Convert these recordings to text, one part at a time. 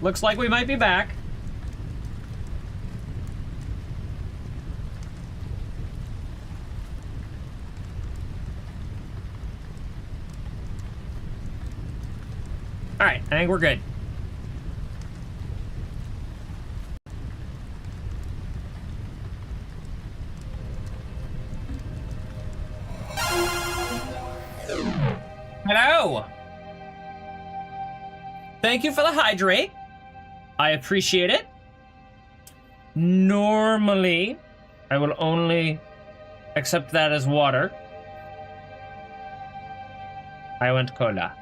Looks like we might be back. All right, I think we're good. Hello. Thank you for the hydrate. I appreciate it. Normally, I will only accept that as water. I want cola.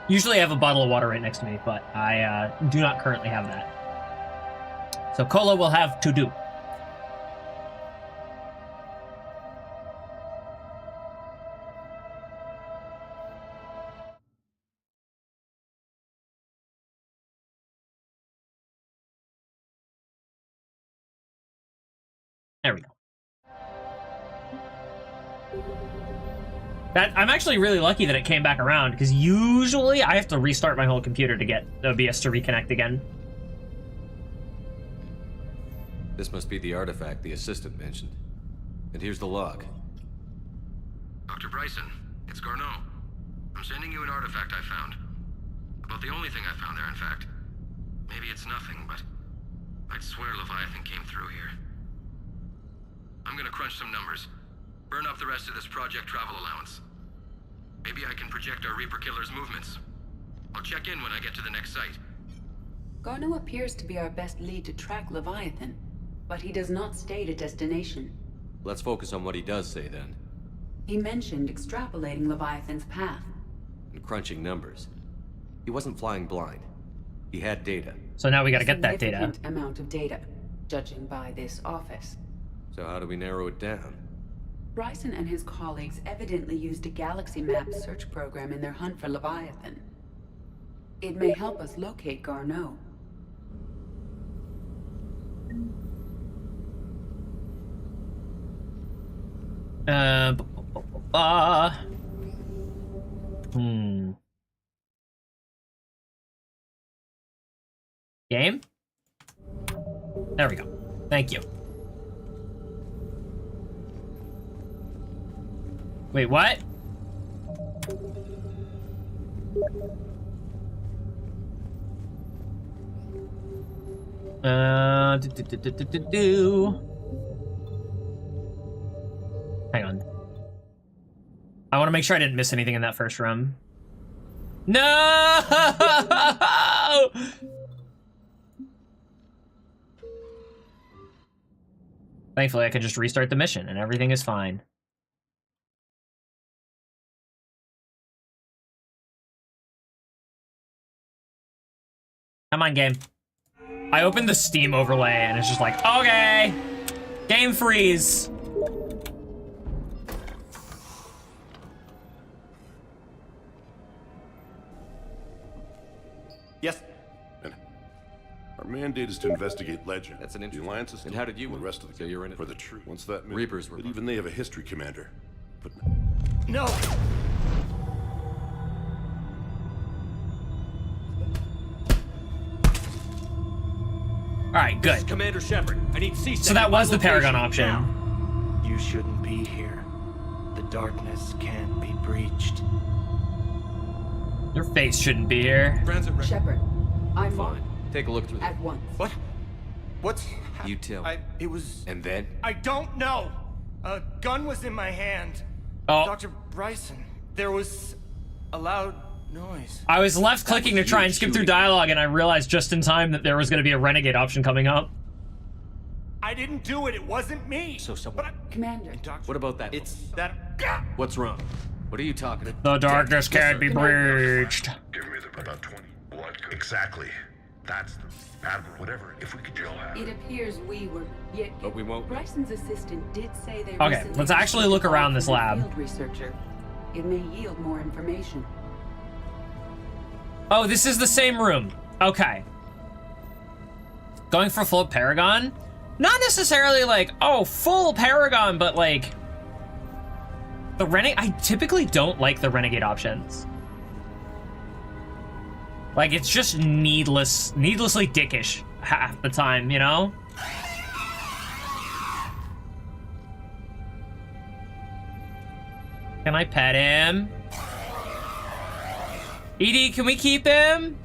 Usually I have a bottle of water right next to me, but I do not currently have that. So cola will have to do. There we go. I'm actually really lucky that it came back around, because usually I have to restart my whole computer to get OBS to reconnect again. This must be the artifact the assistant mentioned. And here's the log. Dr. Bryson, it's Garneau. I'm sending you an artifact I found. About the only thing I found there, in fact. Maybe it's nothing, but I'd swear Leviathan came through here. I'm gonna crunch some numbers. Burn up the rest of this project travel allowance. Maybe I can project our Reaper Killer's movements. I'll check in when I get to the next site. Garneau appears to be our best lead to track Leviathan, but he does not state a destination. Let's focus on what he does say then. He mentioned extrapolating Leviathan's path. And crunching numbers. He wasn't flying blind. He had data. So now we gotta get that data. Significant amount of data, judging by this office. So how do we narrow it down? Bryson and his colleagues evidently used a galaxy map search program in their hunt for Leviathan. It may help us locate Garneau. Game? There we go. Thank you. Wait, what? Hang on. I want to make sure I didn't miss anything in that first room. No! Thankfully, I can just restart the mission and everything is fine. Come on, game. I opened the Steam overlay and it's just like, okay, game freeze. Yes. Our mandate is to investigate Legend. That's an the interesting. Alliance is And how did you? the rest of the So you're in it for the truth. Once that Reapers were. but even they have a history, Commander. But No! All right, good. Commander Shepard, I need C. So that was the Paragon option. Now, you shouldn't be here. The darkness can't be breached. Your face shouldn't be here. Transit. Shepard, I'm Fine. Take a look through at that. once. What? What's... You tell. It was... And then? I don't know! A gun was in my hand. Oh, Dr. Bryson, there was a loud noise. I was left clicking to try and skip through dialogue and I realized just in time that there was going to be a Renegade option coming up. I didn't do it, it wasn't me! So someone. Commander, What about that? It's that... What's wrong? What are you talking about? The darkness can't be breached. Give me about 20. What? Exactly. That's the Admiral. Whatever. If we could just have. it appears we were yet. But we won't. Bryson's assistant did say they Okay, recently let's actually received look a call around this from a lab. Field researcher. It may yield more information. Oh, this is the same room. Okay. Going for full Paragon? Not necessarily like, oh, full Paragon, but like, I typically don't like the Renegade options. Like, it's just needlessly dickish half the time, you know? Can I pet him? Edie, can we keep him?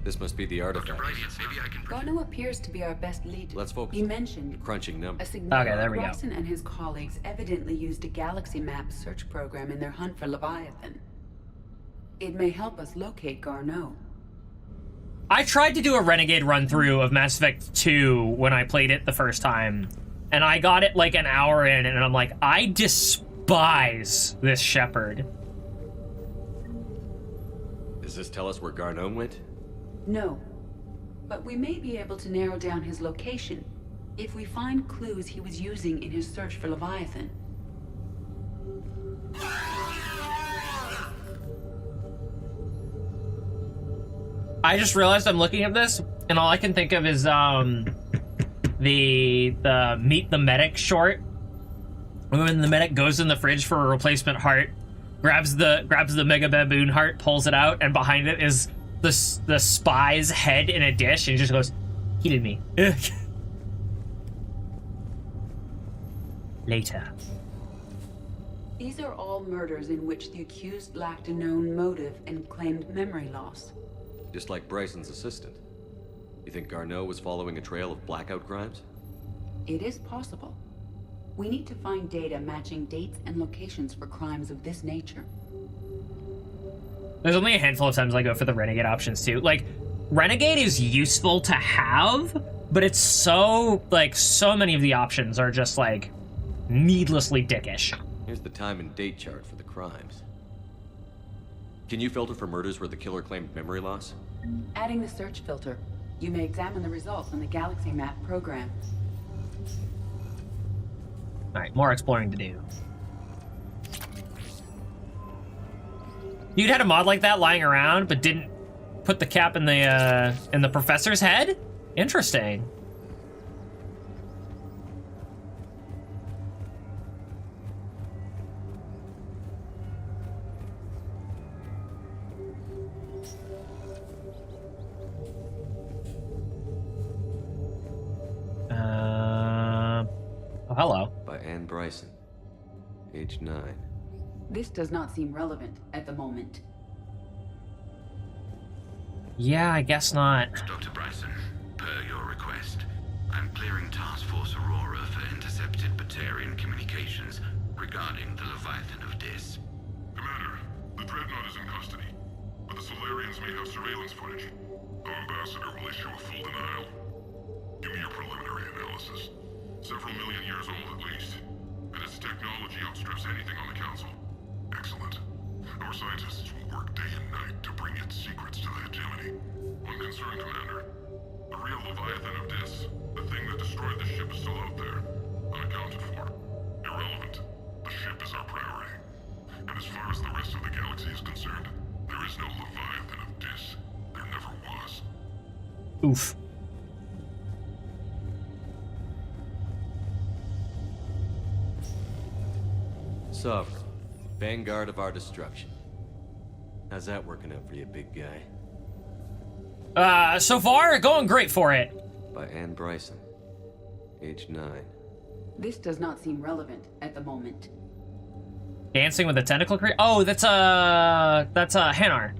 This must be the Dr. artifact. Bryson, maybe I can... Garneau appears to be our best lead. Let's focus. He mentioned Crunching a numbers. significant Okay, there we go. Bryson and his colleagues evidently used a galaxy map search program in their hunt for Leviathan. It may help us locate Garneau. I tried to do a Renegade run-through of Mass Effect 2 when I played it the first time, and I got it like an hour in, and I'm like, I despise this Shepard. Does this tell us where Garneau went? No, but we may be able to narrow down his location if we find clues he was using in his search for Leviathan. I just realized I'm looking at this, and all I can think of is the Meet the Medic short. When the medic goes in the fridge for a replacement heart, grabs the Mega Baboon heart, pulls it out, and behind it is the spy's head in a dish, and he just goes, "He did me." Later. These are all murders in which the accused lacked a known motive and claimed memory loss. Just like Bryson's assistant. You think Garneau was following a trail of blackout crimes? It is possible. We need to find data matching dates and locations for crimes of this nature. There's only a handful of times I go for the Renegade options too. Like, Renegade is useful to have, but it's so many of the options are just like needlessly dickish. Here's the time and date chart for the crimes. Can you filter for murders where the killer claimed memory loss? Adding the search filter, you may examine the results in the Galaxy Map program. Alright, more exploring to do. You'd had a mod like that lying around, but didn't put the cap in the professor's head? Interesting. Oh, hello. By Anne Bryson. Age 9. This does not seem relevant at the moment. Yeah, I guess not. Dr. Bryson, per your request, I'm clearing Task Force Aurora for intercepted Batarian communications regarding the Leviathan of Dis. Commander, the Dreadnought is in custody, but the Solarians may have surveillance footage. The Ambassador will issue a full denial. Give me your preliminary analysis. Several million years old at least, and its technology outstrips anything on the Council. Excellent. Our scientists will work day and night to bring its secrets to the hegemony. One concern, Commander. The real Leviathan of Dis, the thing that destroyed the ship, is still out there, unaccounted for. Irrelevant. The ship is our priority. And as far as the rest of the galaxy is concerned, there is no Leviathan of Dis. There never was. Oof. Sovereign. Vanguard of our destruction. How's that working out for you, big guy? So far, going great for it. By Anne Bryson. Age 9. This does not seem relevant at the moment. Dancing with a tentacle creature? Oh, that's Hanar.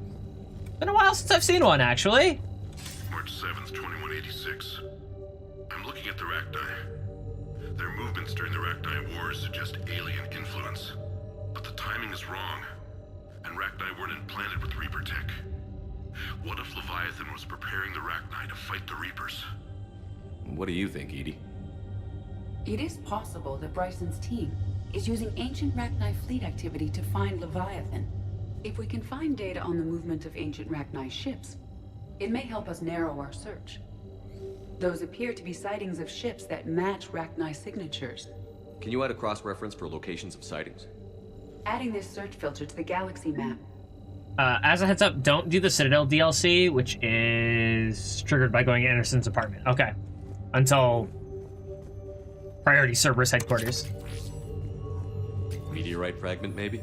Been a while since I've seen one, actually. March 7th, 2186. I'm looking at the Rachni. Their movements during the Rachni Wars suggest alien influence. But the timing is wrong. And Rachni weren't implanted with Reaper tech. What if Leviathan was preparing the Rachni to fight the Reapers? What do you think, Edie? It is possible that Bryson's team is using ancient Rachni fleet activity to find Leviathan. If we can find data on the movement of ancient Rachni ships, it may help us narrow our search. Those appear to be sightings of ships that match Rachni signatures. Can you add a cross-reference for locations of sightings? Adding this search filter to the Galaxy Map. As a heads up, don't do the Citadel DLC, which is triggered by going to Anderson's apartment. Okay. Until Priority Cerberus headquarters. meteorite fragment, maybe?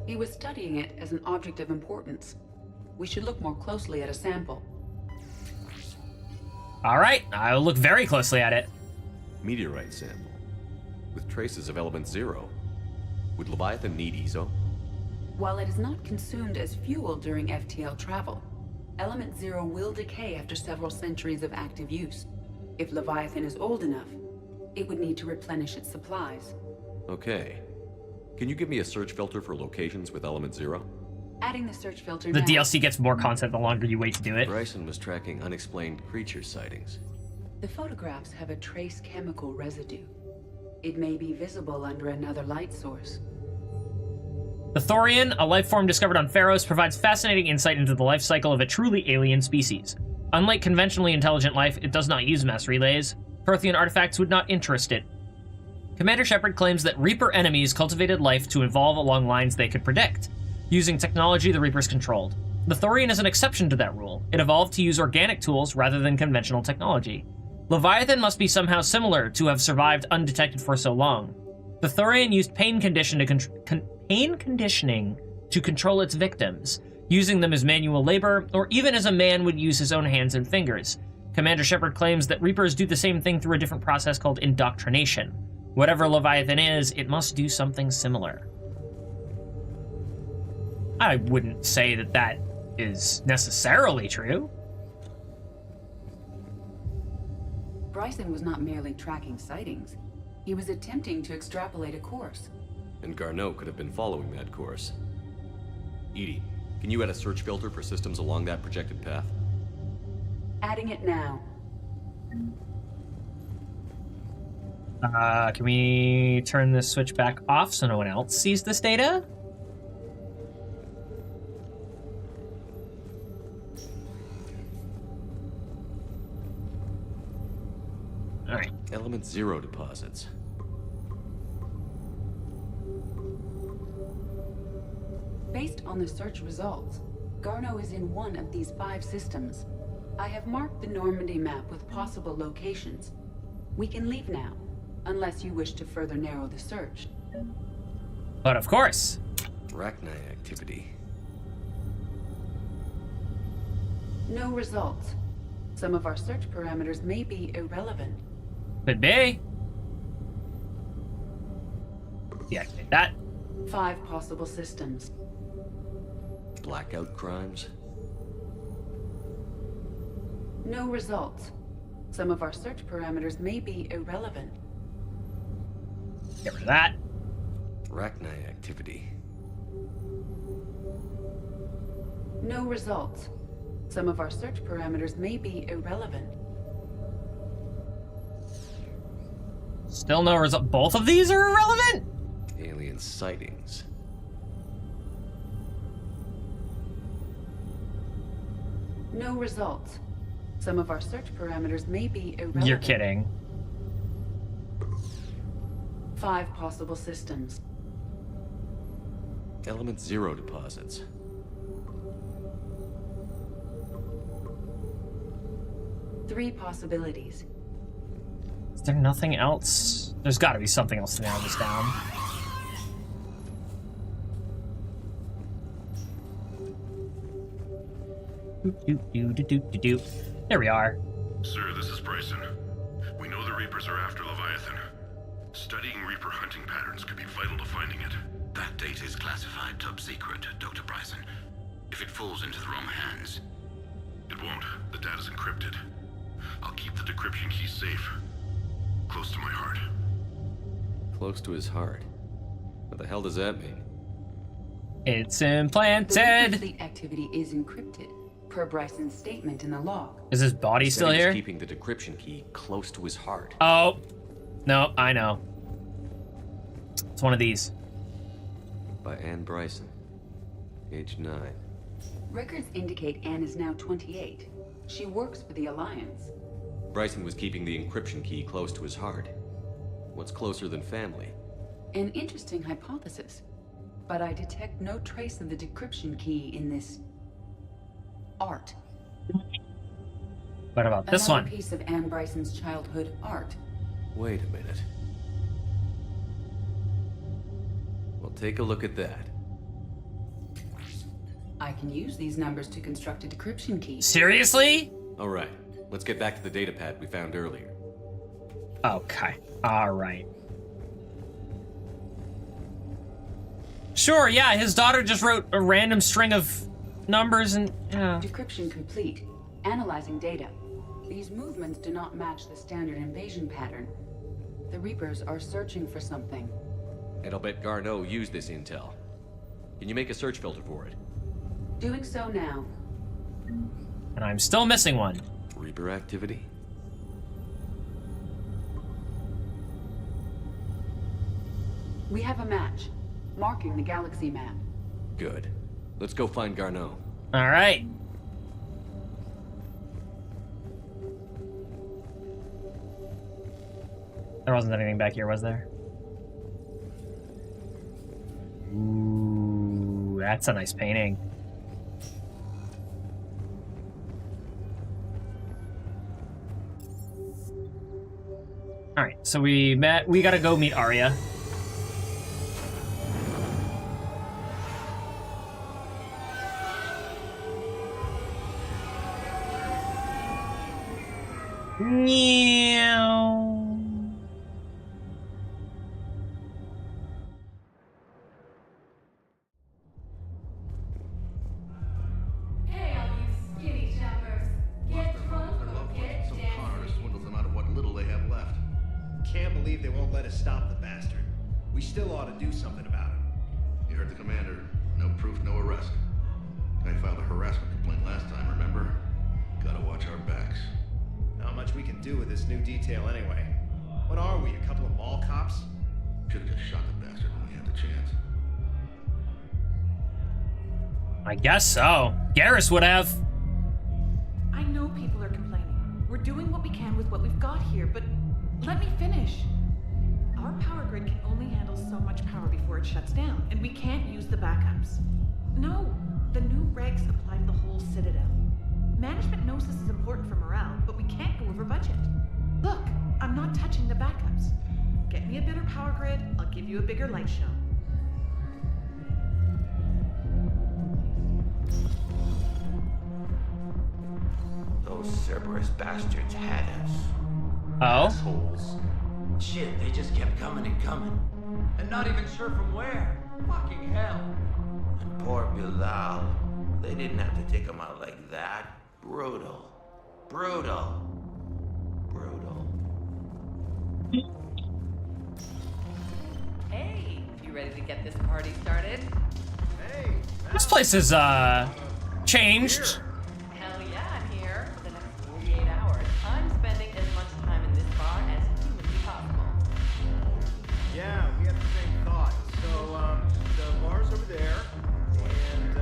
He was studying it as an object of importance. We should look more closely at a sample. All right, I'll look very closely at it. Meteorite sample. With traces of element 0. Would Leviathan need ESO? While it is not consumed as fuel during FTL travel, Element 0 will decay after several centuries of active use. If Leviathan is old enough, it would need to replenish its supplies. Okay. Can you give me a search filter for locations with element 0? Adding the search filter The now. DLC gets more content the longer you wait to do it. Bryson was tracking unexplained creature sightings. The photographs have a trace chemical residue. It may be visible under another light source. The Thorian, a life form discovered on Pharos, provides fascinating insight into the life cycle of a truly alien species. Unlike conventionally intelligent life, it does not use mass relays. Prothean artifacts would not interest it. Commander Shepard claims that Reaper enemies cultivated life to evolve along lines they could predict, using technology the Reapers controlled. The Thorian is an exception to that rule. It evolved to use organic tools rather than conventional technology. Leviathan must be somehow similar to have survived undetected for so long. The Thorian used pain conditioning to control its victims, using them as manual labor, or even as a man would use his own hands and fingers. Commander Shepard claims that Reapers do the same thing through a different process called indoctrination. Whatever Leviathan is, it must do something similar. I wouldn't say that that is necessarily true. Bryson was not merely tracking sightings. He was attempting to extrapolate a course. And Garneau could have been following that course. Edie, can you add a search filter for systems along that projected path? Adding it now. Can we turn this switch back off so no one else sees this data? All right. Element 0 deposits. Based on the search results, Garneau is in one of these 5 systems. I have marked the Normandy map with possible locations. We can leave now, unless you wish to further narrow the search. But of course. Rachni activity. No results. Some of our search parameters may be irrelevant. Could be. Deactivate that. 5 possible systems. Blackout crimes. No results. Some of our search parameters may be irrelevant. Get rid of that. Rachni activity. No results. Some of our search parameters may be irrelevant. Still no result. Both of these are irrelevant? Alien sightings. No results. Some of our search parameters may be irrelevant. You're kidding. 5 possible systems. Element 0 deposits. Three possibilities. Is there nothing else? There's got to be something else to narrow this down. There we are. Sir, this is Bryson. We know the Reapers are after Leviathan. Studying Reaper hunting patterns could be vital to finding it. That data is classified top secret, Dr. Bryson. If it falls into the wrong hands... It won't. The data's encrypted. I'll keep the decryption key safe. Close to my heart. Close to his heart. What the hell does that mean? It's The implanted. fleet activity is encrypted, per Bryson's statement in the log. Is his body He said still he was here? keeping the decryption key close to his heart. Oh. No, I know. It's one of these. By Anne Bryson. Age 9. Records indicate Anne is now 28. She works for the Alliance. Bryson was keeping the encryption key close to his heart. What's closer than family? An interesting hypothesis. But I detect no trace of the decryption key in this... art. What about this Another one? piece of Anne Bryson's childhood art. Wait a minute. Well, take a look at that. I can use these numbers to construct a decryption key. Seriously? All right, let's get back to the data pad we found earlier. Okay. All right. Sure, yeah, his daughter just wrote a random string of numbers and, yeah. Decryption complete. Analyzing data. These movements do not match the standard invasion pattern. The Reapers are searching for something. And I'll bet Garneau used this intel. Can you make a search filter for it? Doing so now. And I'm still missing one. Reaper activity? We have a match, marking the galaxy map. Good. Let's go find Garneau. All right. There wasn't anything back here, was there? Ooh, that's a nice painting. All right, so we gotta go meet Arya. Meow. Hey, all you skinny jumpers. Get drunk or get Some dead. con artist swindled them out of what little they have left. Can't believe they won't let us stop the bastard. We still ought to do something about it. You heard the commander. No proof, no arrest. Guy filed a harassment complaint last time, remember? Gotta watch our backs. Not much we can do with this new detail anyway. What are we, a couple of mall cops? Should've just shot the bastard when we had the chance. I guess so. Garrus would have. I know people are complaining. We're doing what we can with what we've got here, but let me finish. Our power grid can only handle so much power before it shuts down, and we can't use the backups. No, the new regs apply to the whole Citadel. Management knows this is important for morale, but we can't go over budget. Look, I'm not touching the backups. Get me a better power grid, I'll give you a bigger light show. Those Cerberus bastards had us. Oh? Assholes. Shit, they just kept coming and coming. And not even sure from where. Fucking hell. And poor Bilal. They didn't have to take him out like that. Brutal. Brutal. Brutal. Hey, you ready to get this party started? Hey, This place is, changed. Hell yeah, I'm here. For the next 48 hours, I'm spending as much time in this bar as humanly possible. yeah, we had the same thought. So, the bar's over there, and,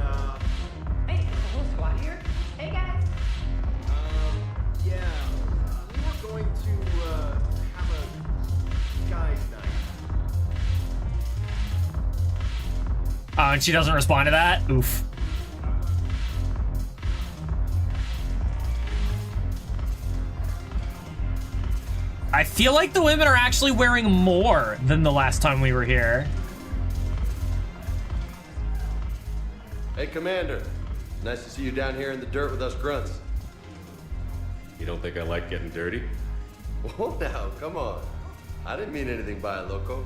Hey, is the whole squad here? Hey guys. yeah, we were going to, have a guys' night. Oh, and she doesn't respond to that? Oof. I feel like the women are actually wearing more than the last time we were here. Hey, Commander. Nice to see you down here in the dirt with us grunts. You don't think I like getting dirty? Oh, now, come on. I didn't mean anything by it, loco.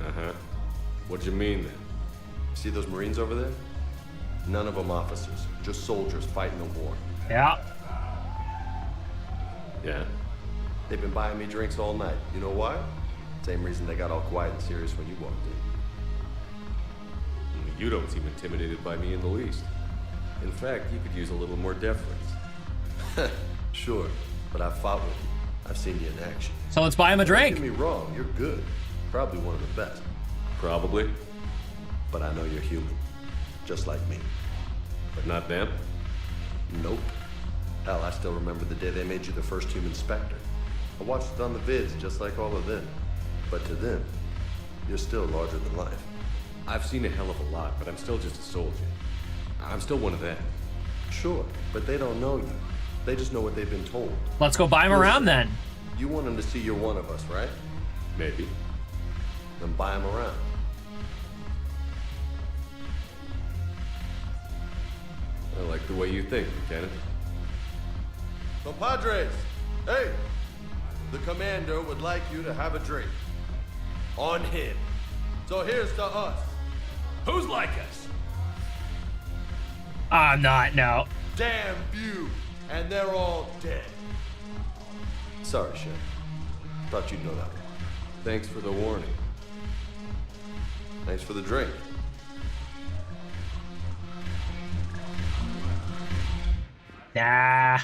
Uh-huh. What'd you mean, then? See those Marines over there? None of them officers, just soldiers fighting a war. Yeah. Yeah? They've been buying me drinks all night. You know why? Same reason they got all quiet and serious when you walked in. You don't seem intimidated by me in the least. In fact, you could use a little more deference. Sure, but I've fought with you. I've seen you in action. So let's buy him a drink. Don't get me wrong, you're good. Probably one of the best. Probably. But I know you're human. Just like me. But not them? Nope. Hell, I still remember the day they made you the first human Spectre. I watched it on the vids, just like all of them. But to them, you're still larger than life. I've seen a hell of a lot, but I'm still just a soldier. I'm still one of them. Sure, but they don't know you. They just know what they've been told. Let's go buy him around then. You want them to see you're one of us, right? Maybe. Then buy them around. the way you think, Lieutenant. Compadres, hey! The commander would like you to have a drink. On him. So here's to us. Who's like us? I'm not, no. Damn few, and they're all dead. Sorry, Shep. Thought you'd know that one. Thanks for the warning. Thanks for the drink. Nah.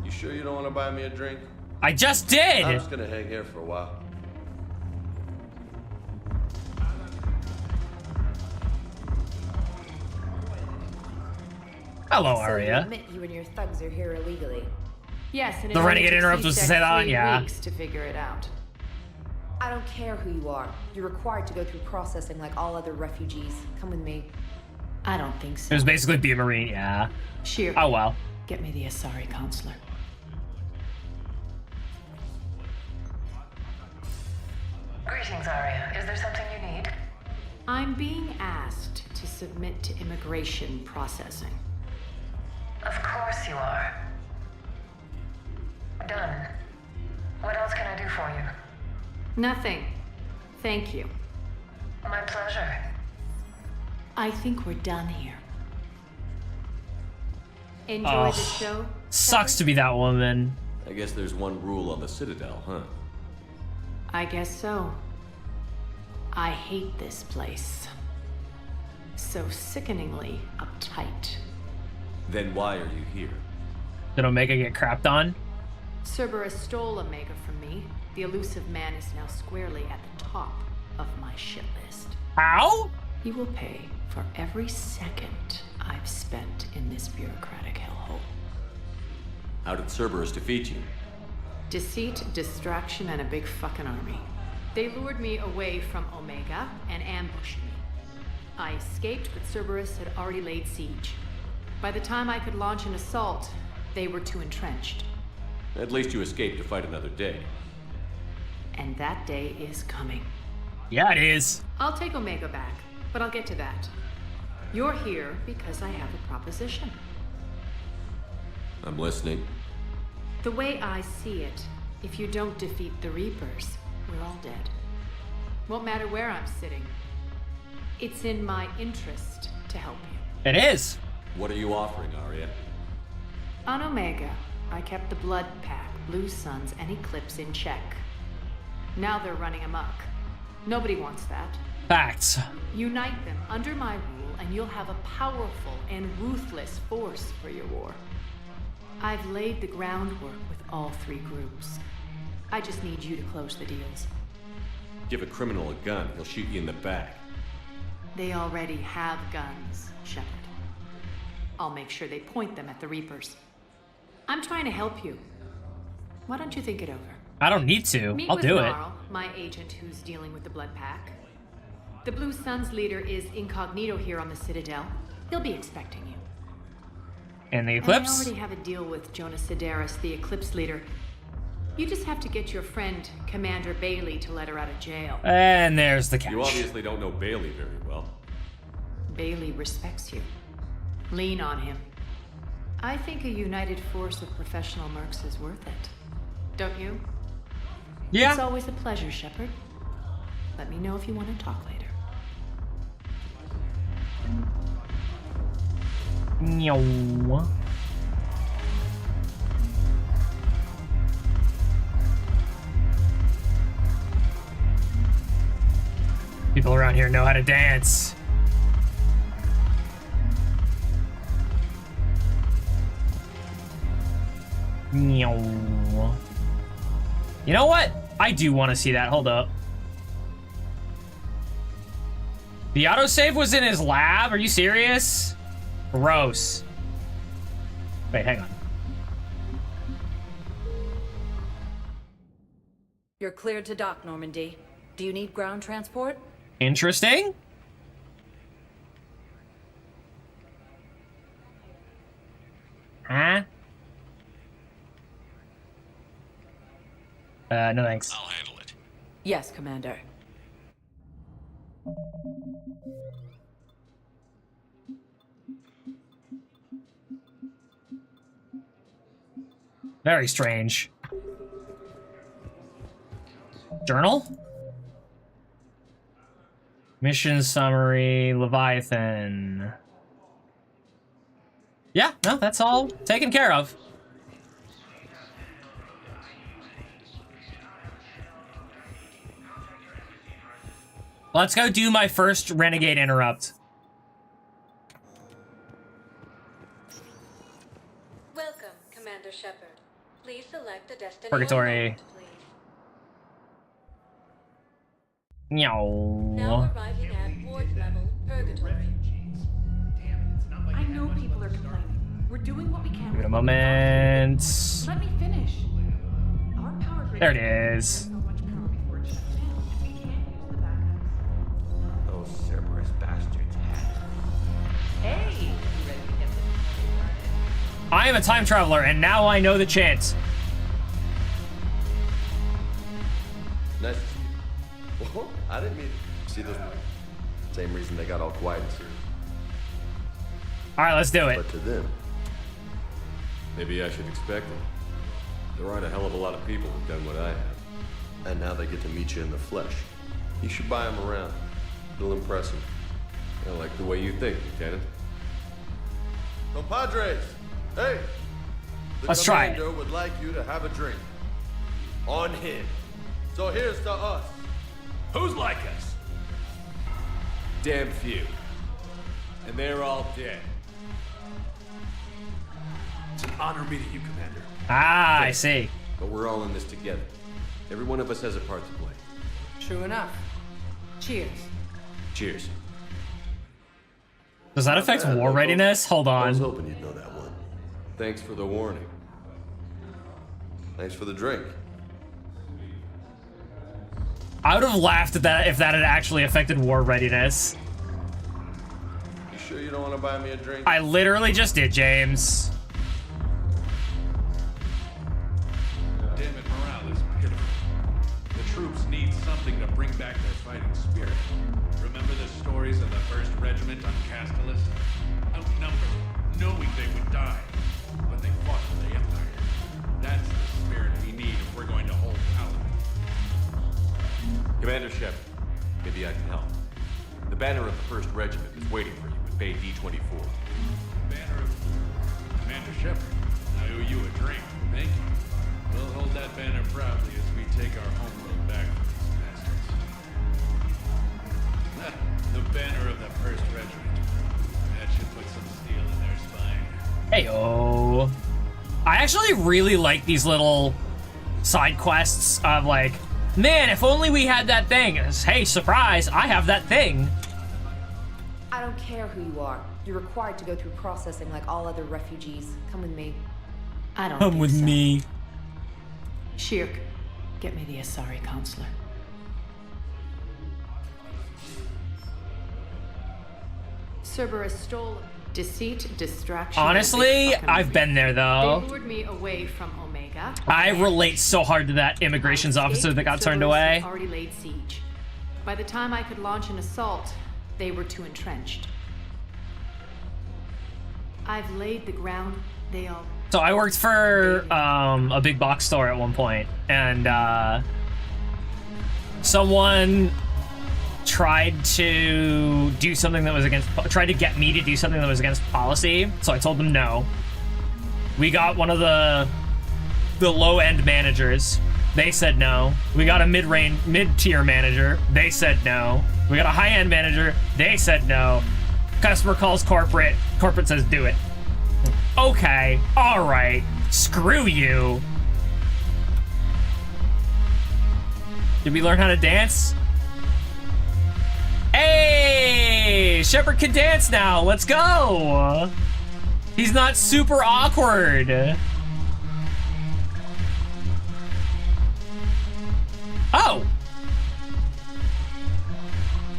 You sure you don't want to buy me a drink? I just did! I'm just gonna hang here for a while. Hello, So you Arya. admit you and your thugs are here illegally. Yes, and it The only renegade took interrupt was to C-Sec say that on, 3 yeah. weeks to figure it out. I don't care who you are. You're required to go through processing like all other refugees. Come with me. I don't think It so. was basically be a Marine, yeah. Sheer. Oh well. Get me the Asari counselor. Greetings, Arya. Is there something you need? I'm being asked to submit to immigration processing. Of course you are. Done. What else can I do for you? Nothing. Thank you. My pleasure. I think we're done here. Enjoy the show? Sucks to be that woman. I guess there's one rule on the Citadel, huh? I guess so. I hate this place. So sickeningly uptight. Then why are you here? Did Omega get crapped on? Cerberus stole Omega from me. The elusive man is now squarely at the top of my shit list. How? He will pay for every second I've spent in this bureaucratic hellhole. How did Cerberus defeat you? Deceit, distraction, and a big fucking army. They lured me away from Omega and ambushed me. I escaped, but Cerberus had already laid siege. By the time I could launch an assault, they were too entrenched. At least you escaped to fight another day. And that day is coming. Yeah, it is. I'll take Omega back, but I'll get to that. You're here because I have a proposition. I'm listening. The way I see it, if you don't defeat the Reapers, we're all dead. Won't matter where I'm sitting. It's in my interest to help you. It is. What are you offering, Arya? On Omega, I kept the Blood Pack, Blue Suns, and Eclipse in check. Now they're running amok. Nobody wants that. Facts. Unite them under my rule, and you'll have a powerful and ruthless force for your war. I've laid the groundwork with all three groups. I just need you to close the deals. Give a criminal a gun, he'll shoot you in the back. They already have guns, Shepard. I'll make sure they point them at the Reapers. I'm trying to help you. Why don't you think it over? I don't need to. Meet I'll with do it. Marl, my agent who's dealing with the Blood Pack. The Blue Suns leader is incognito here on the Citadel. He'll be expecting you. And the And Eclipse? I already have a deal with Jonas Sidaris, the Eclipse leader. You just have to get your friend, Commander Bailey, to let her out of jail. And there's the catch. You obviously don't know Bailey very well. Bailey respects you. Lean on him. I think a united force of professional mercs is worth it. Don't you? Yeah. It's always a pleasure, Shepard. Let me know if you want to talk later. Meow. People around here know how to dance. Meow. You know what? I do want to see that. Hold up. The autosave was in his lab? Are you serious? Gross. Wait, hang on. You're cleared to dock, Normandy. Do you need ground transport? Interesting. Huh? No thanks. I'll handle it. Yes, Commander. Very strange. Journal? Mission summary, Leviathan. Yeah, no, that's all taken care of. Let's go do my first Renegade Interrupt. Welcome, Commander Shepard. Please select a destination. Purgatory. Meow. Now arriving at ward level Purgatory. I know people are complaining. We're doing what we can. Give it a moment. Let me finish. Our power grid. There it is. Those Cerberus bastards had. Hey, you ready to get this? I am a time traveler, and now I know the chant. Nice to see you. Whoa, I didn't mean to see those. Same reason they got all quiet and serious. All right, let's do it. But to them, maybe I should expect it. There aren't a hell of a lot of people who've done what I have. And now they get to meet you in the flesh. You should buy them around. It'll impress them. I like the way you think, Lieutenant. Compadres, hey! The Let's try it. commander would like you to have a drink. On him. So here's to us. Who's like us? Damn few. And they're all dead. It's an honor meeting you, Commander. Ah, I see. But we're all in this together. Every one of us has a part to play. True enough. Cheers. Cheers. Does that affect war readiness? Hold I was on. hoping you'd know that one. Thanks for the warning. Thanks for the drink. I would have laughed at that if that had actually affected war readiness. You sure you don't want to buy me a drink? I literally just did, James. Damn it, morale is pitiful. The troops need something to bring back their fighting spirit. Remember the stories of the 1st Regiment on Castellus? Outnumbered, knowing they would die. But they fought for the Empire. That's the spirit we need if we're going to hold Paladin. Commander Shepard, maybe I can help. The banner of the 1st Regiment is waiting for you at Bay D-24. Banner of Commander Shepard, I owe you a drink. Thank you. We'll hold that banner proudly as we take our homeworld back from these bastards. The banner of the 1st Regiment. That should put some steel in their spine. Heyo. I actually really like these little side quests of like, man, if only we had that thing. Hey, surprise, I have that thing. I don't care who you are. You're required to go through processing like all other refugees. Come with me. I don't Come think with so. me. Shirk, get me the Asari counselor. Cerberus stole deceit, distraction. Honestly, I've been there They though. lured me away from Omega. I relate so hard to that immigrations officer that got turned away. Already laid siege. By the time I could launch an assault, they were too entrenched. I've laid the ground. They all. So I worked for a big box store at one point, and someone tried to do something that was tried to get me to do something that was against policy. So I told them no. We got one of the low-end managers. They said no. We got a mid-tier manager. They said no. We got a high-end manager. They said no. Customer calls corporate. Corporate says do it. Okay, all right. Screw you. Did we learn how to dance? Hey, Shepard can dance now. Let's go. He's not super awkward. Oh.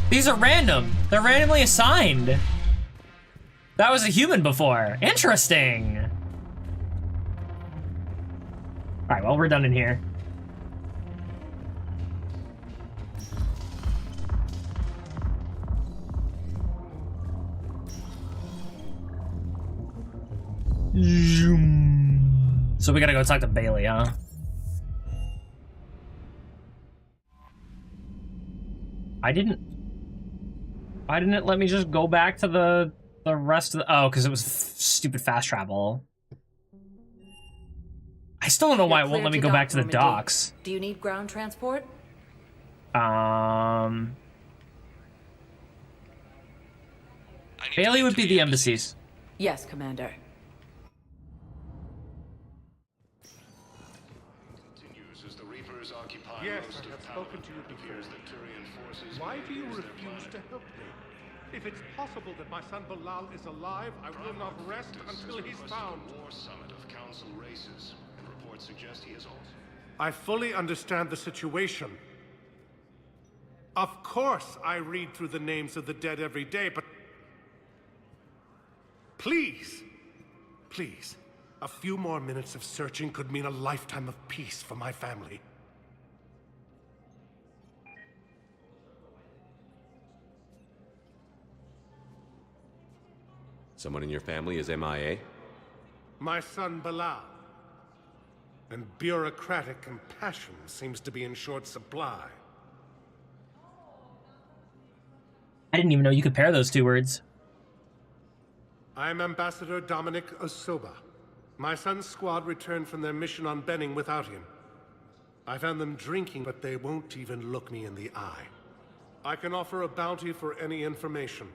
These are random. They're randomly assigned. That was a human before. Interesting. All right, well, we're done in here. Zoom. So we gotta go talk to Bailey, huh? Why didn't it let me just go back to the rest of the... Oh, because it was stupid fast travel. I still don't know why it won't let me go back to the docks. Do you need ground transport? Bailey would be the embassies. Yes, Commander. Yes, I have spoken to you before. Why do you refuse to help me? If it's possible that my son Bilal is alive, I will not rest until he's found. War summit of council races, and reports suggest he is also. I fully understand the situation. Of course, I read through the names of the dead every day, but please, please, a few more minutes of searching could mean a lifetime of peace for my family. Someone in your family is MIA? My son Bilal. And bureaucratic compassion seems to be in short supply. I didn't even know you could pair those two words. I'm Ambassador Dominic Osoba. My son's squad returned from their mission on Benning without him. I found them drinking, but they won't even look me in the eye. I can offer a bounty for any information.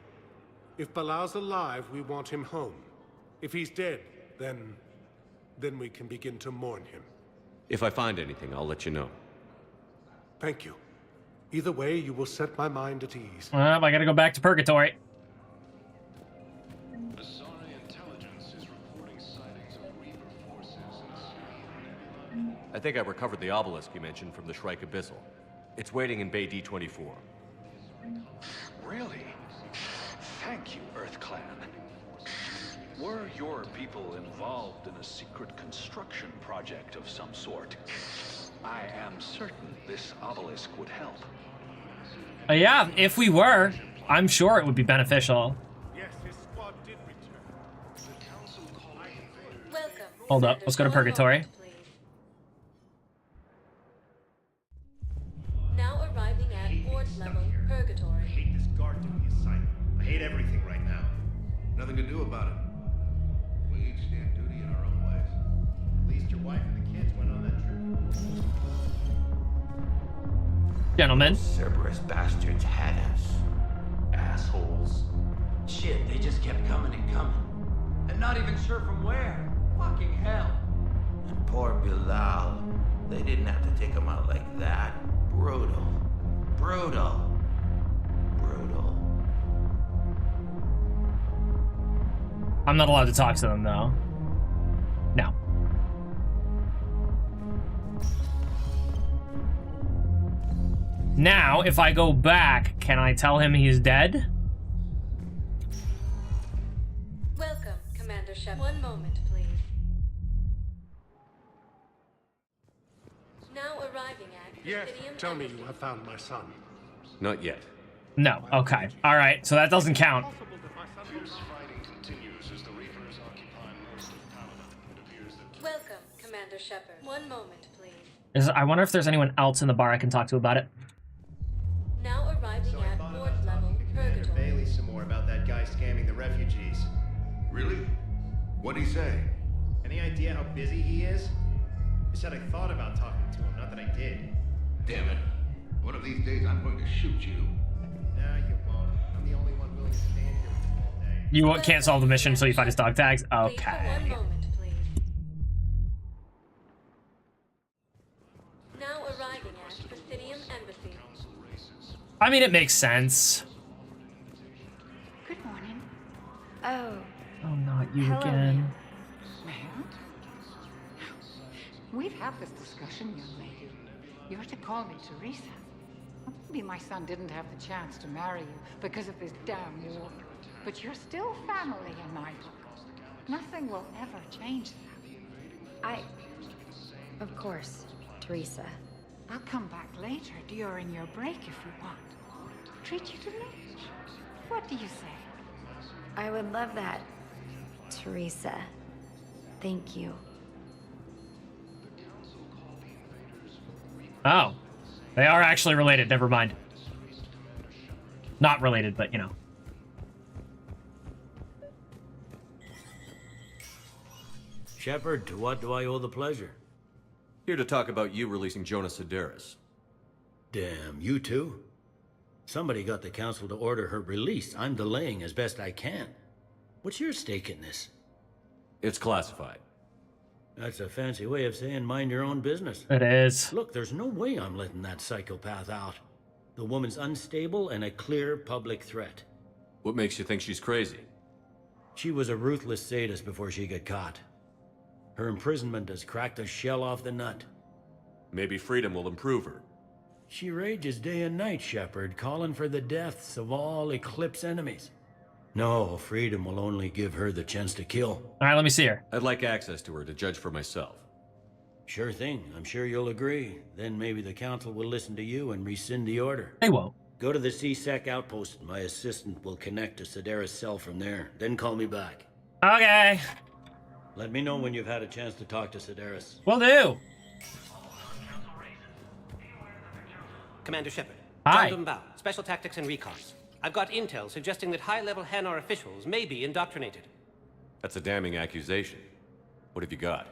If Bilal's alive, we want him home. If he's dead, then we can begin to mourn him. If I find anything, I'll let you know. Thank you. Either way, you will set my mind at ease. Well, I gotta go back to Purgatory. I think I recovered the obelisk you mentioned from the Shrike Abyssal. It's waiting in Bay D-24. Really? Thank you, Earth Clan. Were your people involved in a secret construction project of some sort? I am certain this obelisk would help. Yeah, if we were, I'm sure it would be beneficial. Yes, his squad did return. The council called. Welcome. Hold up, let's go to Purgatory. Now arriving at board level Purgatory. I hate this guard duty assignment. I hate everything right now. Nothing to do about it. We each stand duty in our own ways. At least your wife and the kids went on that trip. Gentlemen. Cerberus bastards had us. Assholes. Shit, they just kept coming and coming. And not even sure from where. Fucking hell. And poor Bilal. They didn't have to take him out like that. Brutal. Brutal. Brutal. I'm not allowed to talk to them, though. No. Now, if I go back, can I tell him he's dead? Welcome, Commander Shepard. One moment, please. Now arriving at Yes, Presidium tell me Embassy. you have found my son. Not yet. No. Okay. All right. So that doesn't count. Fighting continues as the Reapers occupy most of Paladin. It appears that Welcome, Commander Shepard. One moment, please. I wonder if there's anyone else in the bar I can talk to about it. Now arriving So I at thought board about level talking to Commander Purgatory. Bailey some more about that guy scamming the refugees. Really? What'd he say? Any idea how busy he is? He said I thought about talking to him, not that I did. Damn it. One of these days I'm going to shoot you. Nah, you won't. I'm the only one willing to stand here with you all day. You can't solve the mission until you find his dog tags? Please, for one Okay. moment, please. Now arriving at Presidium Embassy. I mean, it makes sense. Good morning. Oh. Oh, not you Hello, again. Ma'am? We've had this discussion, young lady. You're to call me Teresa. Maybe my son didn't have the chance to marry you because of this damn war. But you're still family in my book. Nothing will ever change that. Of course, Teresa. I'll come back later during your break if you want. Treat you to lunch. What do you say? I would love that, Teresa. Thank you. Oh. They are actually related. Never mind. Not related, but, you know. Shepard, to what do I owe the pleasure? Here to talk about you releasing Jonas Sedaris. Damn, you too? Somebody got the council to order her release. I'm delaying as best I can. What's your stake in this? It's classified. That's a fancy way of saying mind your own business. It is. Look, there's no way I'm letting that psychopath out. The woman's unstable and a clear public threat. What makes you think she's crazy? She was a ruthless sadist before she got caught. Her imprisonment has cracked the shell off the nut. Maybe freedom will improve her. She rages day and night, Shepard, calling for the deaths of all Eclipse enemies. No, freedom will only give her the chance to kill. All right, let me see her. I'd like access to her to judge for myself. Sure thing. I'm sure you'll agree. Then maybe the council will listen to you and rescind the order. They won't. Go to the CSEC outpost. My assistant will connect to Sedaris' cell from there. Then call me back. Okay. Let me know when you've had a chance to talk to Sedaris. Will do. Commander Shepard. Hi. John Dumbao, Special Tactics and Recons. I've got intel suggesting that high-level Hanar officials may be indoctrinated. That's a damning accusation. What have you got?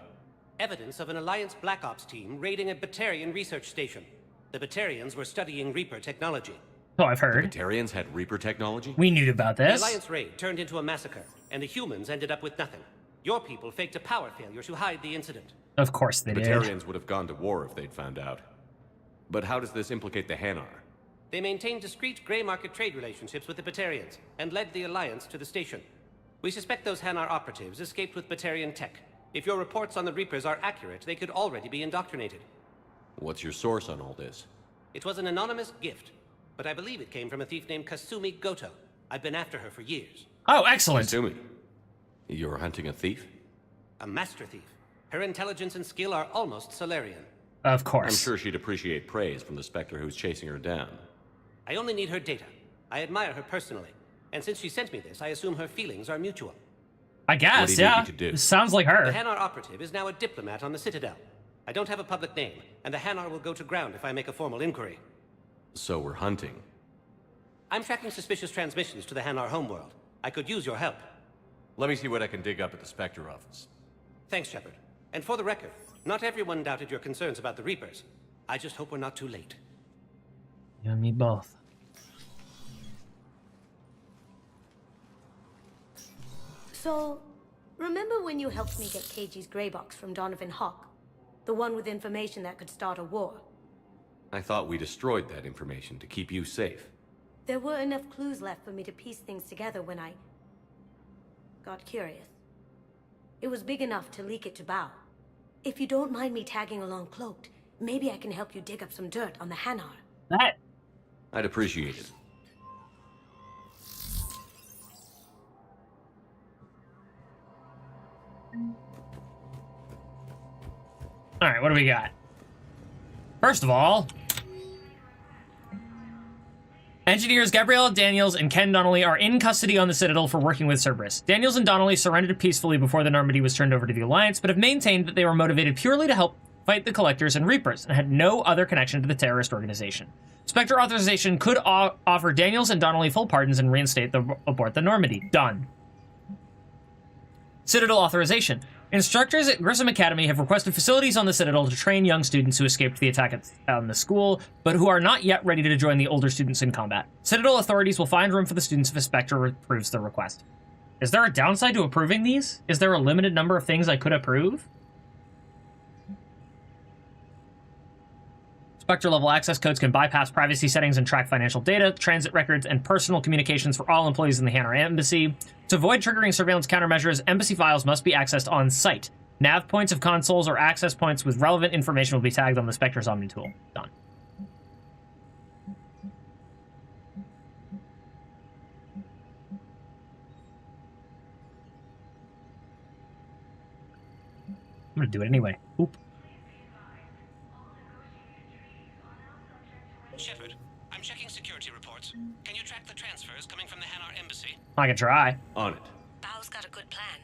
Evidence of an Alliance Black Ops team raiding a Batarian research station. The Batarians were studying Reaper technology. Oh, I've heard. The Batarians had Reaper technology? We knew about this. The Alliance raid turned into a massacre, and the humans ended up with nothing. Your people faked a power failure to hide the incident. Of course they the did. Batarians would have gone to war if they'd found out. But how does this implicate the Hanar? They maintained discreet gray market trade relationships with the Batarians, and led the Alliance to the station. We suspect those Hanar operatives escaped with Batarian tech. If your reports on the Reapers are accurate, they could already be indoctrinated. What's your source on all this? It was an anonymous gift, but I believe it came from a thief named Kasumi Goto. I've been after her for years. Oh, excellent. Kasumi? You're hunting a thief? A master thief. Her intelligence and skill are almost Solarian. Of course. I'm sure she'd appreciate praise from the Spectre who's chasing her down. I only need her data. I admire her personally. And since she sent me this, I assume her feelings are mutual. I guess, yeah. It sounds like her. The Hanar operative is now a diplomat on the Citadel. I don't have a public name, and the Hanar will go to ground if I make a formal inquiry. So we're hunting. I'm tracking suspicious transmissions to the Hanar homeworld. I could use your help. Let me see what I can dig up at the Spectre office. Thanks, Shepard. And for the record, not everyone doubted your concerns about the Reapers. I just hope we're not too late. You and me both. So, remember when you helped me get KG's grey box from Donovan Hawk? The one with information that could start a war? I thought we destroyed that information to keep you safe. There were enough clues left for me to piece things together when I got curious. It was big enough to leak it to Bao. If you don't mind me tagging along cloaked, maybe I can help you dig up some dirt on the Hanar. That? I'd appreciate it. Alright, what do we got? First of all, engineers Gabrielle Daniels and Ken Donnelly are in custody on the Citadel for working with Cerberus. Daniels and Donnelly surrendered peacefully before the Normandy was turned over to the Alliance, but have maintained that they were motivated purely to help fight the Collectors and Reapers, and had no other connection to the terrorist organization. Spectre authorization could offer Daniels and Donnelly full pardons and reinstate them aboard the Normandy. Done. Citadel authorization. Instructors at Grissom Academy have requested facilities on the Citadel to train young students who escaped the attack on the school, but who are not yet ready to join the older students in combat. Citadel authorities will find room for the students if a Spectre approves the request. Is there a downside to approving these? Is there a limited number of things I could approve? Spectre-level access codes can bypass privacy settings and track financial data, transit records, and personal communications for all employees in the Hanar Embassy. To avoid triggering surveillance countermeasures, embassy files must be accessed on site. Nav points of consoles or access points with relevant information will be tagged on the Spectre's Omni tool. Done. I'm gonna do it anyway. Oop. Shepard, I'm checking security reports. Can you track the transfers coming from the Hanar Embassy? I can try. On it. Bao's got a good plan.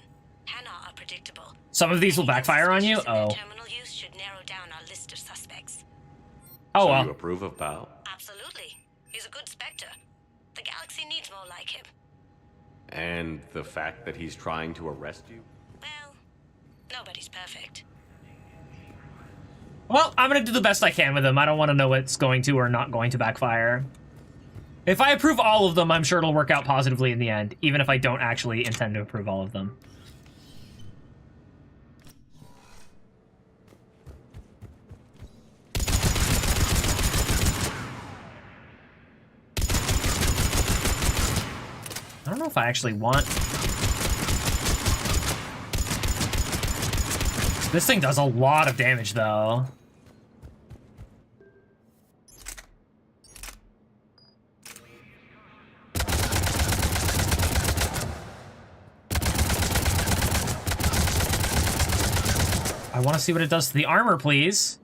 Hanar are predictable. Some of these will backfire on you? Oh. Terminal use should narrow down our list of suspects. Oh, so well. you approve of Bao? Absolutely. He's a good Spectre. The galaxy needs more like him. And the fact that he's trying to arrest you? Well, nobody's perfect. Well, I'm gonna do the best I can with him. I don't want to know what's going to or not going to backfire. If I approve all of them, I'm sure it'll work out positively in the end, even if I don't actually intend to approve all of them. I don't know if I actually want... This thing does a lot of damage, though. I want to see what it does to the armor, please.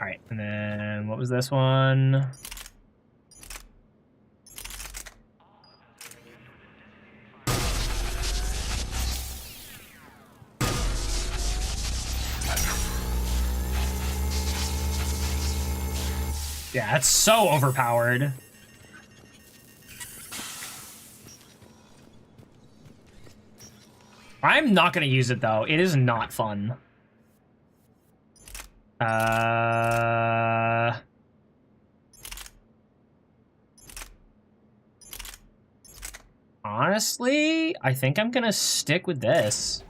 All right, and then what was this one? Yeah, it's so overpowered. I'm not gonna use it though. It is not fun. Honestly, I think I'm gonna stick with this.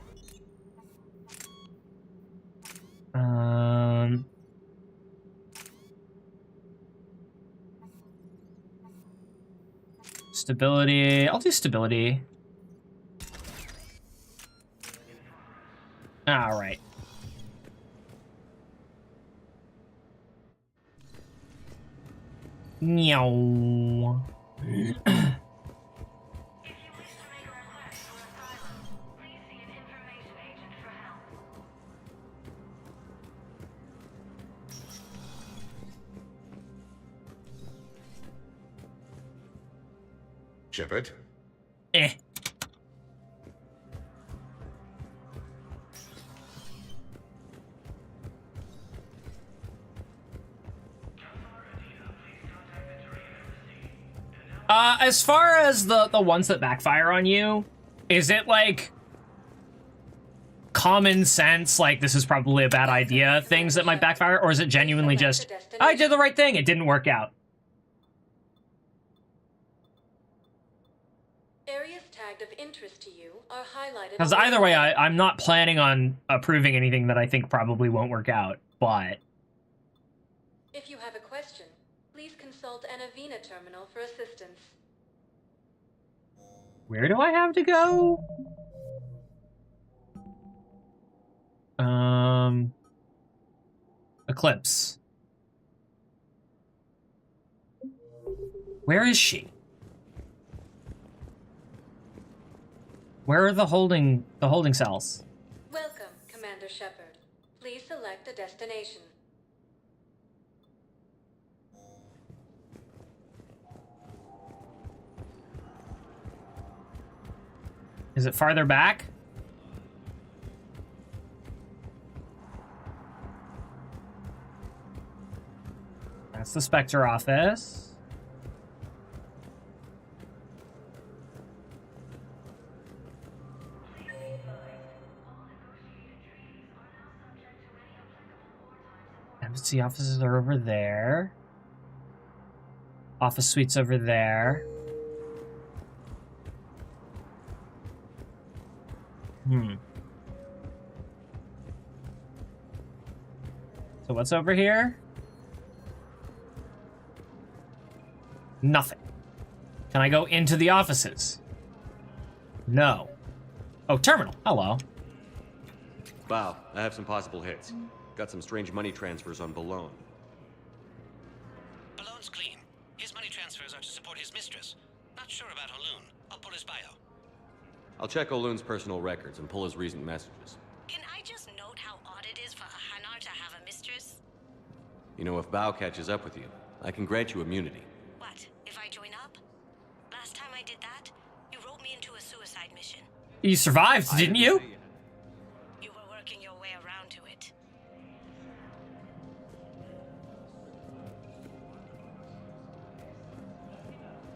Stability. I'll do stability. All right. Meow. Shepard? Eh. As far as the ones that backfire on you, is it like common sense, like this is probably a bad idea, things that might backfire, or is it genuinely just, I did the right thing, it didn't work out? Areas tagged of interest to you are highlighted. Because either way, I'm not planning on approving anything that I think probably won't work out, but... If you have a question, please consult an Avena terminal for assistance. Where do I have to go? Eclipse. Where is she? Where are the holding cells? Welcome, Commander Shepard. Please select a destination. Is it farther back? That's the Spectre office. Embassy offices are over there. Office suites over there. So what's over here? Nothing. Can I go into the offices? No. Oh, terminal. Hello. Bao, I have some possible hits. Got some strange money transfers on Balone. Balone's clean. His money transfers are to support his mistress. Not sure about Haloon. I'll pull his bio. I'll check Oloon's personal records and pull his recent messages. Can I just note how odd it is for a Hanar to have a mistress? You know, if Bao catches up with you, I can grant you immunity. What, if I join up? Last time I did that, you wrote me into a suicide mission. You survived, didn't you? You were working your way around to it.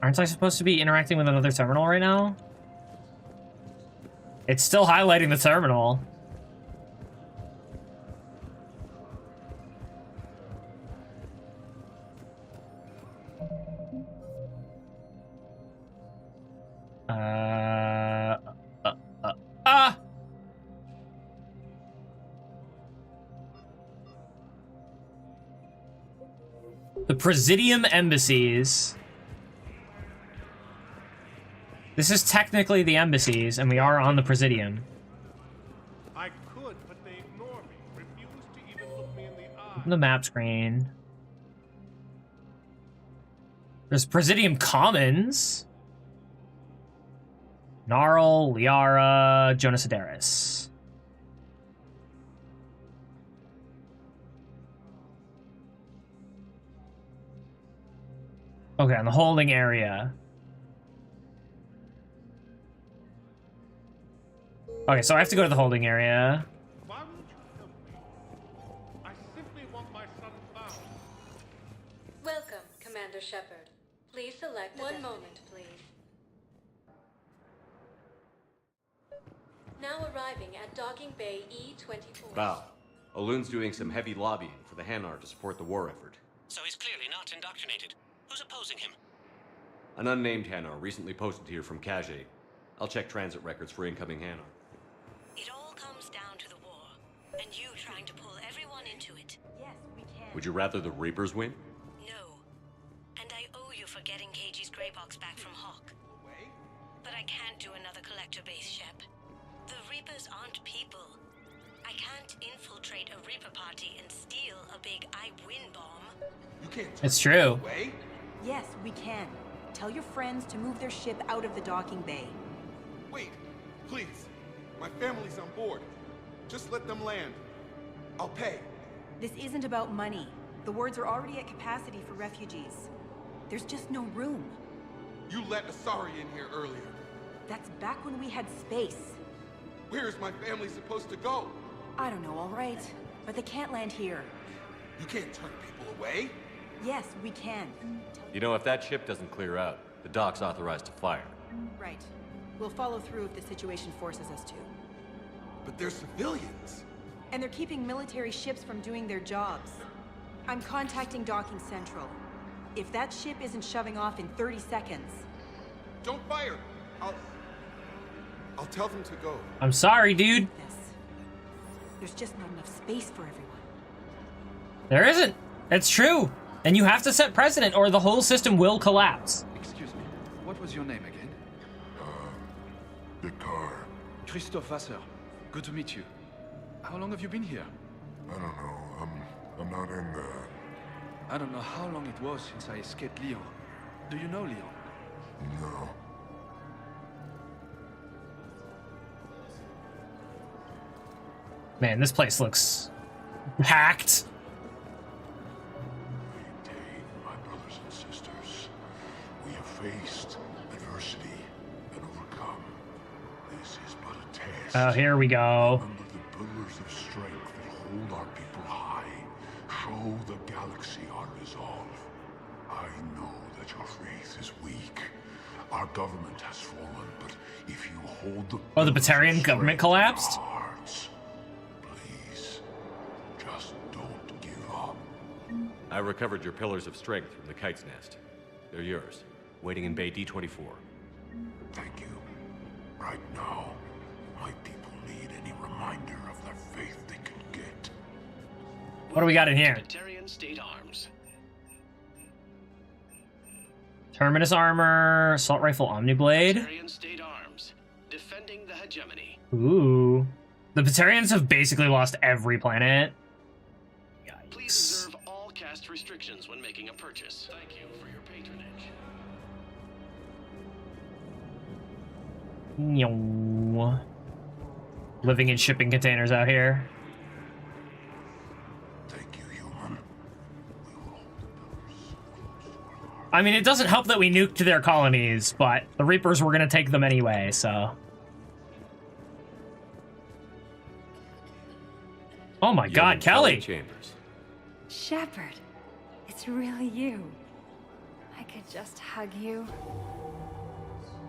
Aren't I supposed to be interacting with another terminal right now? It's still highlighting the terminal. The Presidium Embassies. This is technically the embassies, and we are on the Presidium. I could, but they ignore me. Refuse to even look me in the eye. Open the map screen. There's Presidium Commons. Gnarl, Liara, Jonas Adaris. Okay, on the holding area. Okay, so I have to go to the holding area. Why won't you help me? I simply want my son found. Welcome, Commander Shepard. Please select one moment, please. Now arriving at Docking Bay E-24. Bow. Aloon's doing some heavy lobbying for the Hanar to support the war effort. So he's clearly not indoctrinated. Who's opposing him? An unnamed Hanar recently posted here from Kage. I'll check transit records for incoming Hanar. It all comes down to the war, and you trying to pull everyone into it. Yes, we can. Would you rather the Reapers win? No. And I owe you for getting KG's Grey Box back from Hawk. But I can't do another collector base, Shep. The Reapers aren't people. I can't infiltrate a Reaper party and steal a big I win bomb. You can't. It's true. Away? Yes, we can. Tell your friends to move their ship out of the docking bay. Wait, please. My family's on board. Just let them land. I'll pay. This isn't about money. The wards are already at capacity for refugees. There's just no room. You let Asari in here earlier. That's back when we had space. Where is my family supposed to go? I don't know, all right. But they can't land here. You can't turn people away. Yes, we can. You know, if that ship doesn't clear out, the dock's authorized to fire. Right. We'll follow through if the situation forces us to. But they're civilians. And they're keeping military ships from doing their jobs. I'm contacting Docking Central. If that ship isn't shoving off in 30 seconds... Don't fire! I'll tell them to go. I'm sorry, dude. There's just not enough space for everyone. There isn't. It's true. And you have to set precedent or the whole system will collapse. Excuse me. What was your name again? Picard. Christophe Vasseur. Good to meet you. How long have you been here? I don't know. I'm not in there. I don't know how long it was since I escaped Lyon. Do you know Lyon? No. Man, this place looks packed. My brothers and sisters, we have faced adversity and overcome. This is but a test. Oh, here we go. Remember the pillars of strength that hold our people high. Show the galaxy our resolve. I know that your faith is weak. Our government has fallen, but if you hold the Oh, the Batarian government collapsed? just don't give up. I recovered your pillars of strength from the kite's nest. They're yours, waiting in Bay D-24. Thank you. Right now, my people need any reminder of their faith they can get. What do we got in here? Batarian State Arms. Terminus armor, assault rifle, omniblade. Batarian State Arms. Defending the hegemony. Ooh. The Batarians have basically lost every planet. Please observe all caste restrictions when making a purchase. Thank you for your patronage. Living in shipping containers out here. I mean, it doesn't help that we nuked their colonies, but the Reapers were gonna take them anyway, so. Oh my God, Kelly! Chambers. Shepard, it's really you. I could just hug you.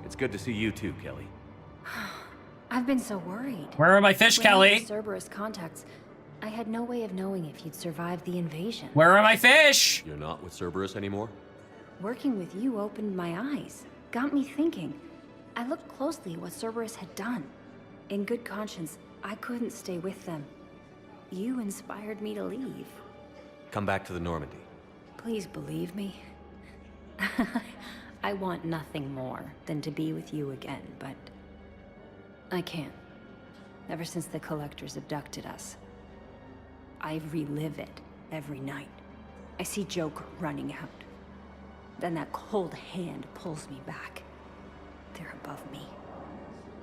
It's good to see you too, Kelly. I've been so worried. Where are my fish, Kelly? Without the Cerberus contacts, I had no way of knowing if you'd survived the invasion. Where are my fish? You're not with Cerberus anymore? Working with you opened my eyes, got me thinking. I looked closely at what Cerberus had done. In good conscience, I couldn't stay with them. You inspired me to leave. Come back to the Normandy. Please believe me. I want nothing more than to be with you again, but I can't. Ever since the Collectors abducted us, I relive it every night. I see Joker running out. Then that cold hand pulls me back. They're above me,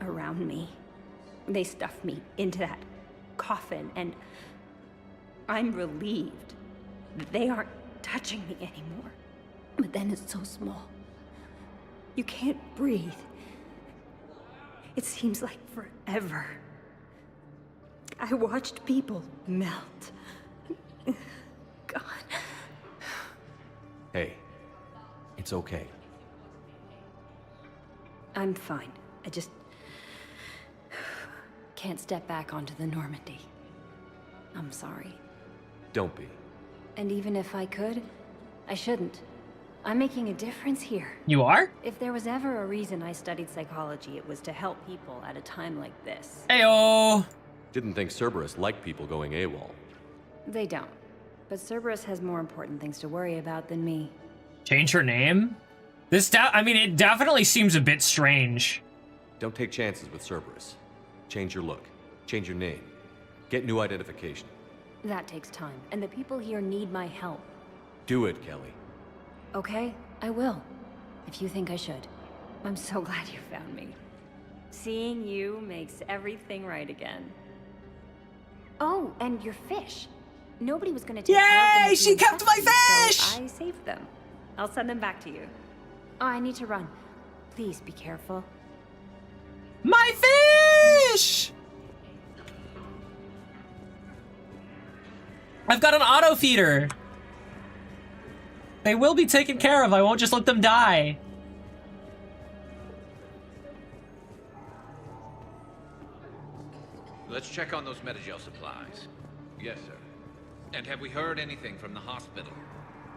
around me. They stuff me into that coffin, and I'm relieved that they aren't touching me anymore. But then it's so small. You can't breathe. It seems like forever. I watched people melt. God. Hey, it's okay. I'm fine. I just can't step back onto the Normandy. I'm sorry. Don't be. And even if I could, I shouldn't. I'm making a difference here. You are? If there was ever a reason I studied psychology, it was to help people at a time like this. Heyo! Didn't think Cerberus liked people going AWOL. They don't. But Cerberus has more important things to worry about than me. Change her name? I mean, it definitely seems a bit strange. Don't take chances with Cerberus. Change your look. Change your name. Get new identification. That takes time, and the people here need my help. Do it, Kelly. Okay, I will. If you think I should. I'm so glad you found me. Seeing you makes everything right again. Oh, and your fish. Nobody was gonna take care of them. Yay! She kept my fish! So I saved them. I'll send them back to you. Oh, I need to run. Please be careful. My fish! I've got an auto feeder. They will be taken care of. I won't just let them die. Let's check on those Metagel supplies. Yes, sir. And have we heard anything from the hospital?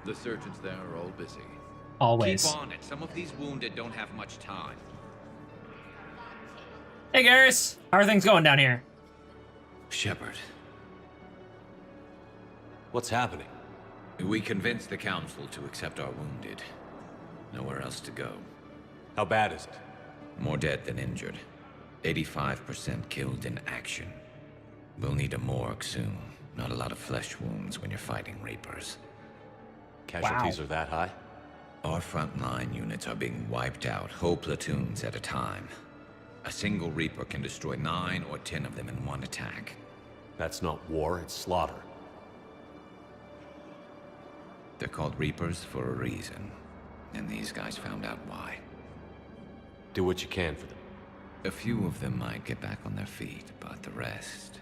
The surgeons there are all busy. Always. Keep on it. Some of these wounded don't have much time. Hey, Garrus. How are things going down here? Shepard. What's happening? We convinced the Council to accept our wounded. Nowhere else to go. How bad is it? More dead than injured. 85% killed in action. We'll need a morgue soon. Not a lot of flesh wounds when you're fighting Reapers. Casualties are that high? Our frontline units are being wiped out, whole platoons at a time. A single Reaper can destroy 9 or 10 of them in one attack. That's not war, it's slaughter. They're called Reapers for a reason, and these guys found out why. Do what you can for them. A few of them might get back on their feet, but the rest...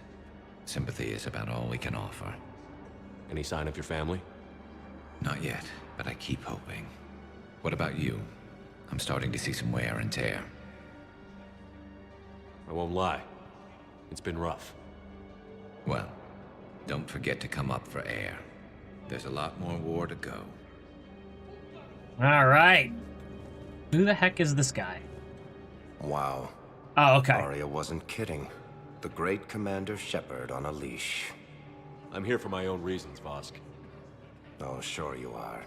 Sympathy is about all we can offer. Any sign of your family? Not yet, but I keep hoping. What about you? I'm starting to see some wear and tear. I won't lie. It's been rough. Well, don't forget to come up for air. There's a lot more war to go. All right. Who the heck is this guy? Wow. Oh, okay. Arya wasn't kidding. The great Commander Shepard on a leash. I'm here for my own reasons, Vosk. Oh, sure you are.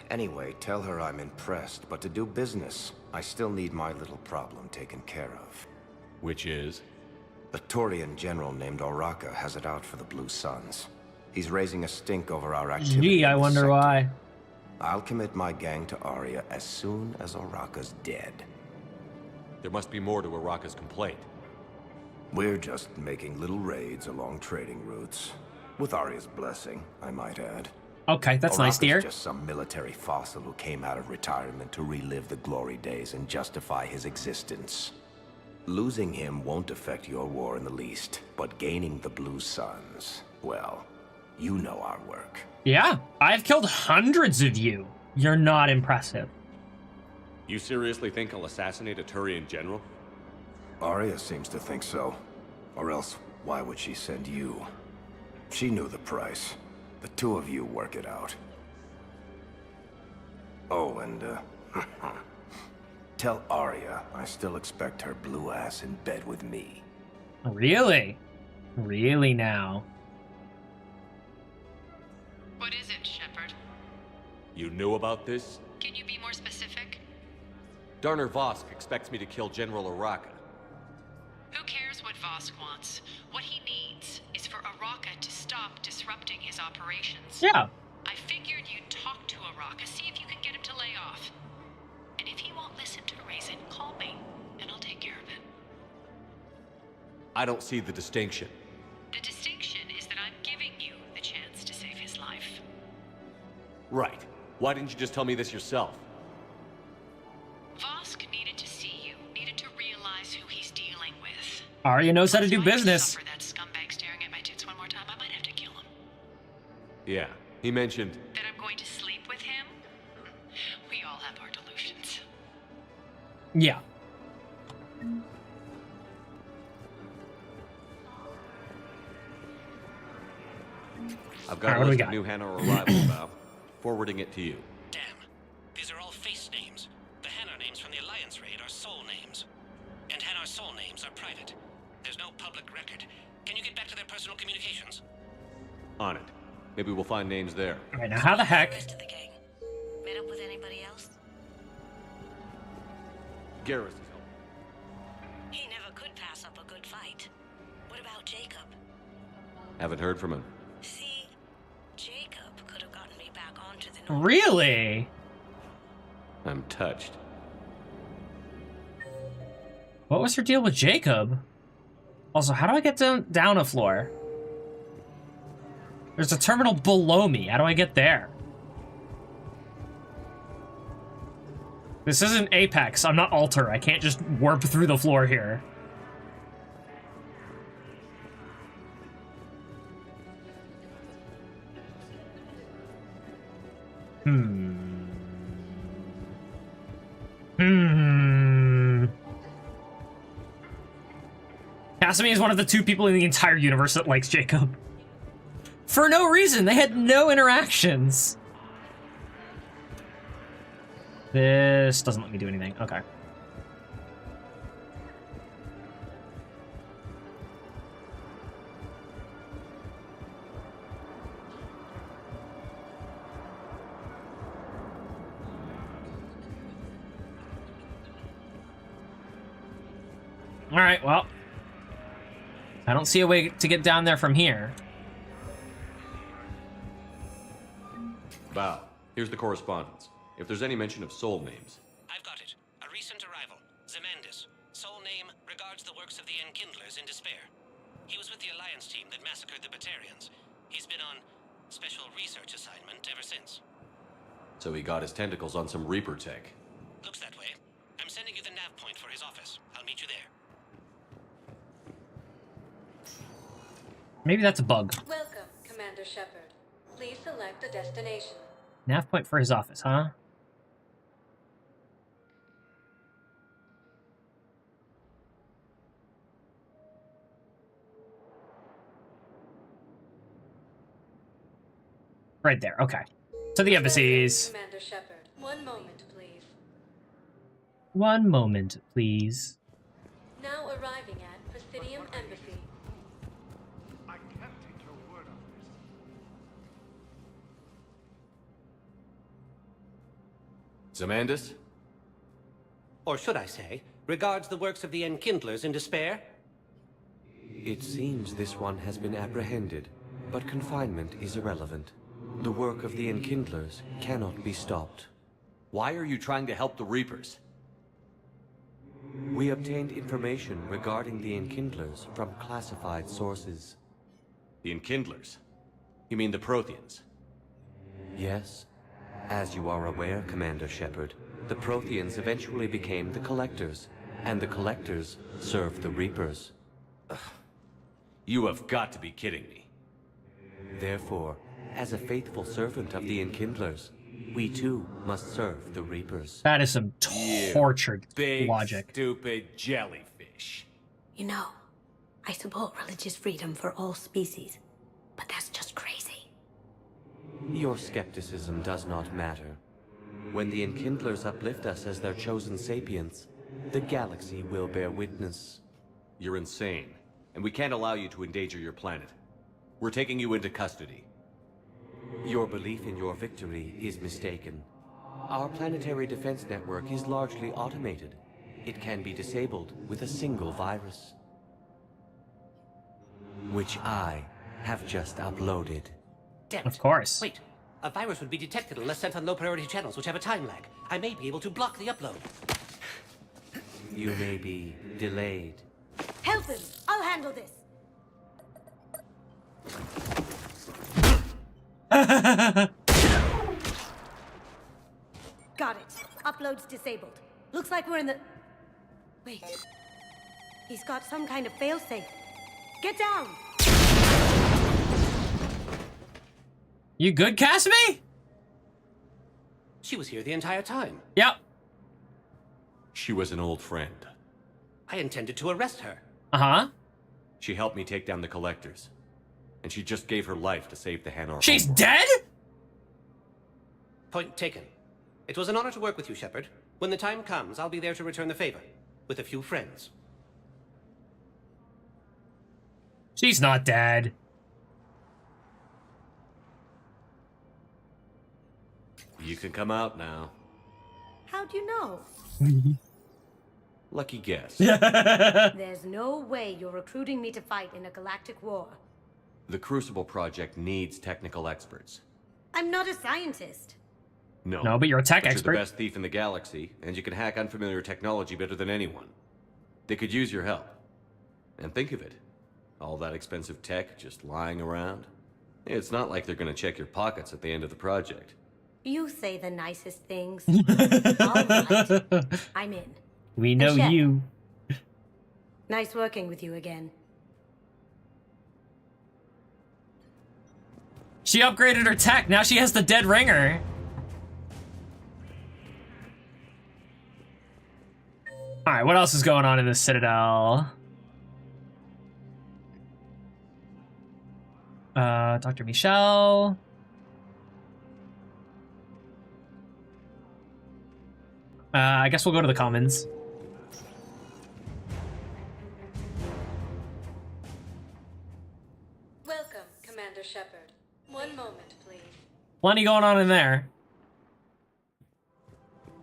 Anyway, tell her I'm impressed, but to do business, I still need my little problem taken care of. Which is? A Turian general named Oraka has it out for the Blue Suns. He's raising a stink over our activity. Gee, I wonder why. I'll commit my gang to Arya as soon as Oraka's dead. There must be more to Oraka's complaint. We're just making little raids along trading routes. With Arya's blessing, I might add. Okay, that's nice to hear. Oraka's just some military fossil who came out of retirement to relive the glory days and justify his existence. Losing him won't affect your war in the least, but gaining the Blue Suns, well, you know our work. Yeah, I've killed hundreds of you. You're not impressive. You seriously think I'll assassinate a Turian general? Arya seems to think so. Or else, why would she send you? She knew the price. The two of you work it out. Oh, and, tell Arya I still expect her blue ass in bed with me. Really? Really now? What is it, Shepard? You knew about this? Can you be more specific? Darner Vosk expects me to kill General Araka. Who cares what Vosk wants? What he needs is for Araka to stop disrupting his operations. Yeah. I figured you'd talk to Araka, see if you can get him to lay off. And if he won't listen to reason, call me, and I'll take care of it. I don't see the distinction. The distinction is that I'm giving you the chance to save his life. Right. Why didn't you just tell me this yourself? Vosk needed to see you, needed to realize who he's dealing with. Arya knows how to do business. Suffer that scumbag staring at my tits one more time, I might have to kill him. Yeah, he mentioned... That I'm going to sleep with him? We all have our delusions. Yeah. I've got a list of new Hanar arrivals about. Forwarding it to you. Damn. These are all face names. The Hanar names from the Alliance raid are soul names. And Hanar's soul names are private. There's no public record. Can you get back to their personal communications? On it. Maybe we'll find names there. Alright, now how the heck? Met up with anybody else? Garrus is home. He never could pass up a good fight. What about Jacob? Haven't heard from him. See, Jacob could have gotten me back onto the North. Really? I'm touched. What was her deal with Jacob? Also, how do I get down a floor? There's a terminal below me. How do I get there? This isn't Apex. I'm not Alter. I can't just warp through the floor here. Casimir is one of the two people in the entire universe that likes Jacob. For no reason. They had no interactions. This doesn't let me do anything. Okay. All right, well, I don't see a way to get down there from here. Bow. Here's the correspondence. If there's any mention of soul names. I've got it. A recent arrival. Zemandis. Soul name regards the works of the Enkindlers in despair. He was with the Alliance team that massacred the Batarians. He's been on special research assignment ever since. So he got his tentacles on some Reaper tech. Looks that way. I'm sending you the nav point for his office. I'll meet you there. Maybe that's a bug. Welcome, Commander Shepard. Please select a destination. Nav point for his office, huh? Right there, okay. To the embassies. Commander Shepard, one moment, please. One moment, please. Now arriving at Presidium Embassy. I can't take your word on this. Zemandis? Or should I say, regards the works of the Enkindlers in despair? It seems this one has been apprehended, but confinement is irrelevant. The work of the Enkindlers cannot be stopped. Why are you trying to help the Reapers? We obtained information regarding the Enkindlers from classified sources. The Enkindlers? You mean the Protheans? Yes. As you are aware, Commander Shepard, the Protheans eventually became the Collectors, and the Collectors served the Reapers. You have got to be kidding me. Therefore, as a faithful servant of the Enkindlers, We too must serve the Reapers. That is some tortured big, logic. Stupid jellyfish. You know, I support religious freedom for all species, but that's just crazy. Your skepticism does not matter. When the Enkindlers uplift us as their chosen sapients, the galaxy will bear witness. You're insane, and we can't allow you to endanger your planet. We're taking you into custody. Your belief in your victory is mistaken. Our planetary defense network is largely automated. It can be disabled with a single virus, which I have just uploaded. Damn it. Of course. Wait, a virus would be detected unless sent on low-priority channels, which have a time lag. I may be able to block the upload. You may be delayed. Help him! I'll handle this! Got it. Upload's disabled. Looks like we're in the... Wait. He's got some kind of failsafe. Get down! You good, Cassidy? She was here the entire time. Yep. She was an old friend. I intended to arrest her. Uh-huh. She helped me take down the Collectors. And she just gave her life to save the Hanar. She's dead? Point taken. It was an honor to work with you, Shepard. When the time comes, I'll be there to return the favor. With a few friends. She's not dead. You can come out now. How'd you know? Lucky guess. There's no way you're recruiting me to fight in a galactic war. The Crucible Project needs technical experts. I'm not a scientist. No, but you're a tech expert. You're the best thief in the galaxy, and you can hack unfamiliar technology better than anyone. They could use your help. And think of it. All that expensive tech just lying around. It's not like they're gonna check your pockets at the end of the project. You say the nicest things. All right. I'm in. We know Shep, you. Nice working with you again. She upgraded her tech. Now she has the dead ringer. All right, what else is going on in this Citadel? Dr. Michelle. I guess we'll go to the Commons. Welcome, Commander Shepard. One moment, please. Plenty going on in there.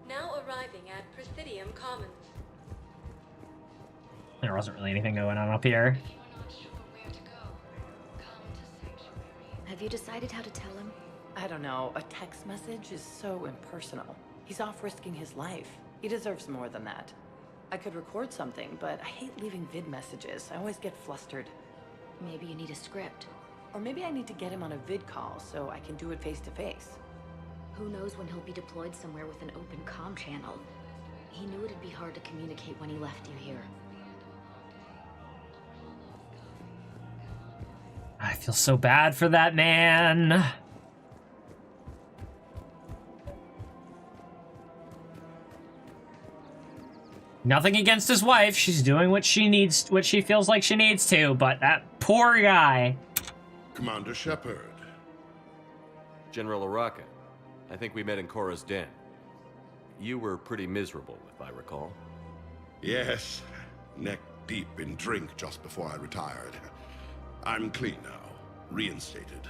Now arriving at Presidium Commons. There wasn't really anything going on up here. Have you decided how to tell him? I don't know. A text message is so impersonal. He's off risking his life. He deserves more than that. I could record something, but I hate leaving vid messages. I always get flustered. Maybe you need a script. Or maybe I need to get him on a vid call so I can do it face to face. Who knows when he'll be deployed somewhere with an open comm channel. He knew it'd be hard to communicate when he left you here. I feel so bad for that man. Nothing against his wife. She's doing what she needs, what she feels like she needs to, but that poor guy. Commander Shepard. General Araka, I think we met in Korra's den. You were pretty miserable, if I recall. Yes, neck deep in drink just before I retired. I'm clean now, reinstated.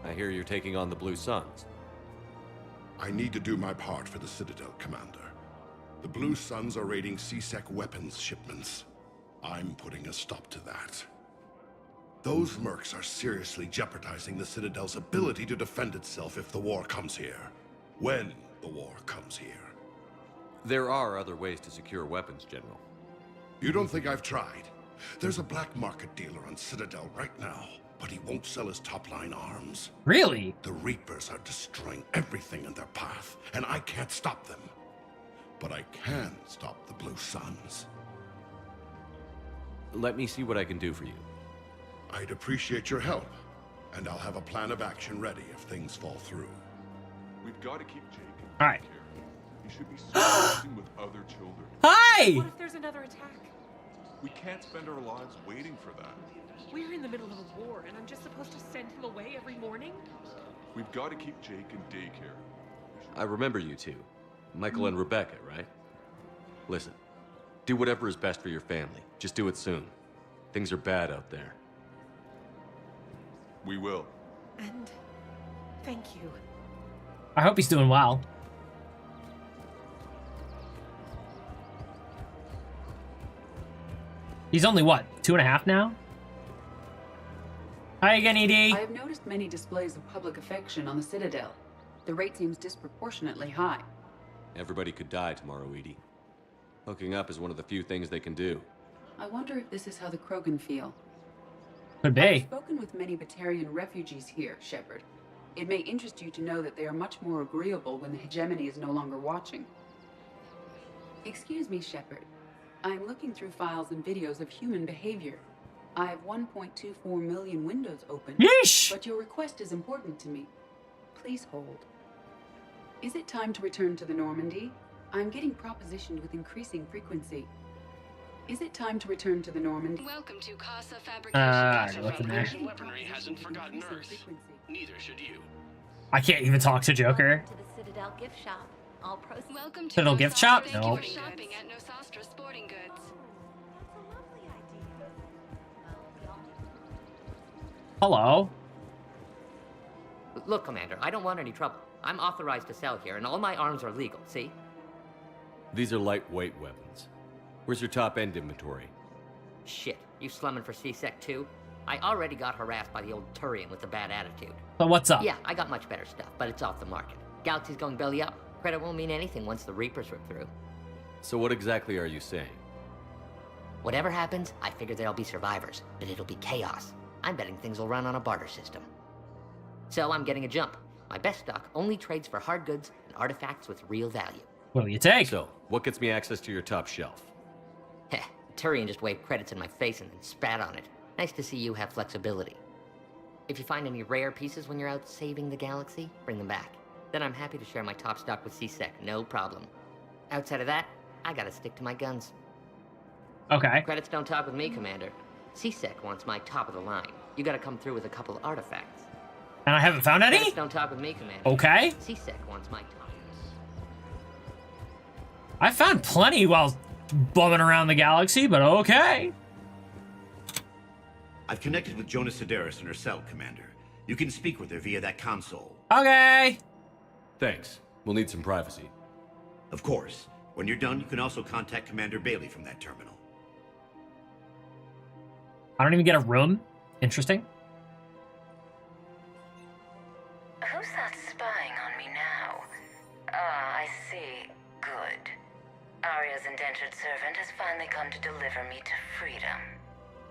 I hear you're taking on the Blue Suns. I need to do my part for the Citadel, Commander. The Blue Suns are raiding C-Sec weapons shipments. I'm putting a stop to that. Those mercs are seriously jeopardizing the Citadel's ability to defend itself if the war comes here. When the war comes here. There are other ways to secure weapons, General. You don't think I've tried? There's a black market dealer on Citadel right now, but he won't sell his top-line arms. Really? The Reapers are destroying everything in their path, and I can't stop them. But I can stop the Blue Suns. Let me see what I can do for you. I'd appreciate your help. and I'll have a plan of action ready if things fall through. We've got to keep Jake in All right. care. He should be socializing with other children. Hi! What if there's another attack? We can't spend our lives waiting for that. We're in the middle of a war, and I'm just supposed to send him away every morning? We've got to keep Jake in daycare. I remember you two. Michael and Rebecca, right? Listen, do whatever is best for your family. Just do it soon. Things are bad out there. We will. And thank you. I hope he's doing well. He's only, what, 2.5 now? Hi again, ED. I have noticed many displays of public affection on the Citadel. The rate seems disproportionately high. Everybody could die tomorrow, Edie. Hooking up is one of the few things they can do. I wonder if this is how the Krogan feel. Could be. I've spoken with many Batarian refugees here, Shepard. It may interest you to know that they are much more agreeable when the hegemony is no longer watching. Excuse me, Shepard. I'm looking through files and videos of human behavior. I have 1.24 million windows open. Yeesh! But your request is important to me. Please hold. Is it time to return to the Normandy? I'm getting propositioned with increasing frequency. Is it time to return to the Normandy? Welcome to Casa Fabrication. what's in there? Weaponry hasn't forgotten Earth. Neither should you. I can't even talk to Joker. To the Citadel gift shop. All proceeds. Welcome to Little gift shop? Thank No. you for shopping at Nosastra Sporting Goods. Hello. Look, Commander, I don't want any trouble. I'm authorized to sell here, and all my arms are legal, see? These are lightweight weapons. Where's your top-end inventory? Shit, you slumming for C-Sec too? I already got harassed by the old Turian with a bad attitude. So what's up? Yeah, I got much better stuff, but it's off the market. Galaxy's going belly up. Credit won't mean anything once the Reapers rip through. So what exactly are you saying? Whatever happens, I figure there'll be survivors, but it'll be chaos. I'm betting things will run on a barter system. So I'm getting a jump. My best stock only trades for hard goods and artifacts with real value. What'll you take? So, what gets me access to your top shelf? Heh, Turian just waved credits in my face and then spat on it. Nice to see you have flexibility. If you find any rare pieces when you're out saving the galaxy, bring them back. Then I'm happy to share my top stock with C-Sec, no problem. Outside of that, I gotta stick to my guns. Okay. Credits don't talk with me, Commander. C-Sec wants my top of the line. You gotta come through with a couple artifacts. And I haven't found any? Credits don't talk with me, Commander. Okay. C-Sec wants my top. I found plenty while bumming around the galaxy, but okay. I've connected with Jonas Sedaris in her cell, Commander. You can speak with her via that console. Okay. Thanks. We'll need some privacy. Of course. When you're done, you can also contact Commander Bailey from that terminal. I don't even get a room. Interesting. Who's that spying on me now? Ah, I see. Good. Arya's indentured servant has finally come to deliver me to freedom.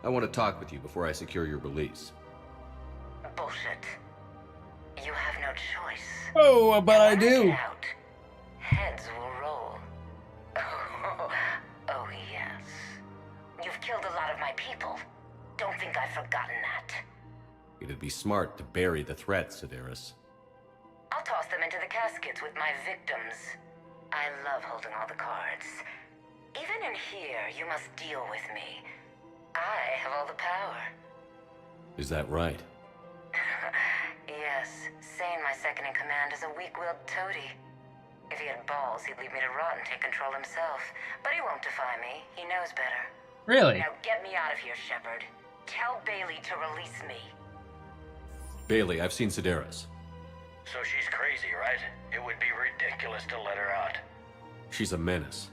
I want to talk with you before I secure your release. Bullshit. You have no choice. Oh, but I When do. get out, heads will roll. Oh, yes. You've killed a lot of my people. Don't think I've forgotten that. It'd be smart to bury the threat, Sedaris. I'll toss them into the caskets with my victims. I love holding all the cards. Even in here, you must deal with me. I have all the power. Is that right? Yes, Sane, my second in command, is a weak-willed toady. If he had balls, he'd leave me to rot and take control himself. But he won't defy me. He knows better. Really? Now get me out of here, Shepard. Tell Bailey to release me. Bailey, I've seen Sedaris. So she's crazy, right? It would be ridiculous to let her out. She's a menace.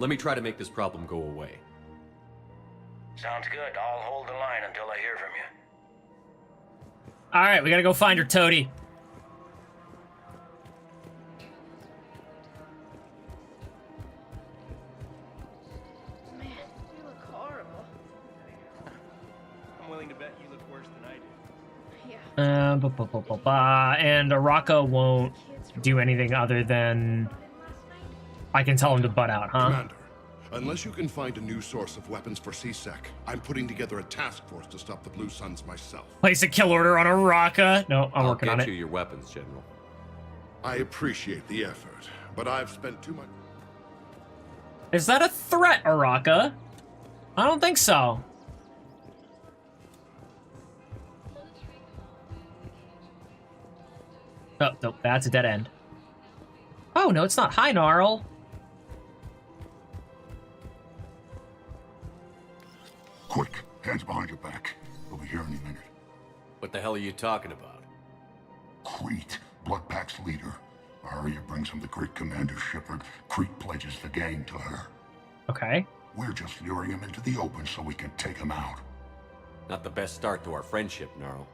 Let me try to make this problem go away. Sounds good. I'll hold the line until I hear from you. All right, we gotta go find her, Toady. Man, you look horrible. I'm willing to bet you look worse than I do. Yeah. And Araka won't do anything other than I can tell him to butt out, huh? Commander, Unless you can find a new source of weapons for CSEC, I'm putting together a task force to stop the Blue Suns myself. Place a kill order on Araka. No, I'm working on it. I'll get you your weapons, General. I appreciate the effort, but I've spent too much... Is that a threat, Araka? I don't think so. Oh, no, that's a dead end. Oh, no, it's not. Hi, Gnarl. Quick, hands behind your back. We'll be here any minute. What the hell are you talking about? Crete, Blood Pack's leader. Arya brings him the Crete commander, Shepard. Crete pledges the gang to her. Okay. We're just luring him into the open so we can take him out. Not the best start to our friendship, Gnarl.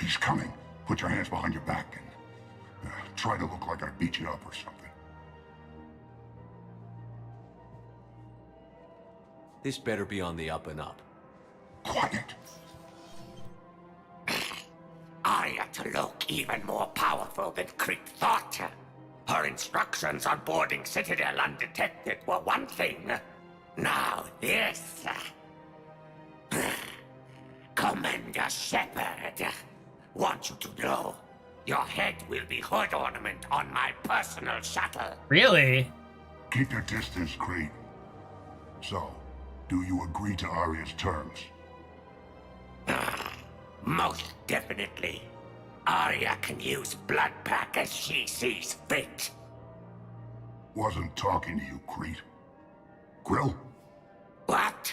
He's coming. Put your hands behind your back and try to look like I beat you up or something. This better be on the up and up. Quiet. Arya to look even more powerful than Crete thought. Her instructions on boarding Citadel undetected were one thing. Now this. Commander Shepard, want you to know, your head will be hood ornament on my personal shuttle. Really? Keep your distance, Crete. So, do you agree to Arya's terms? Most definitely. Arya can use Blood Pack as she sees fit. Wasn't talking to you, Crete. Grill? What?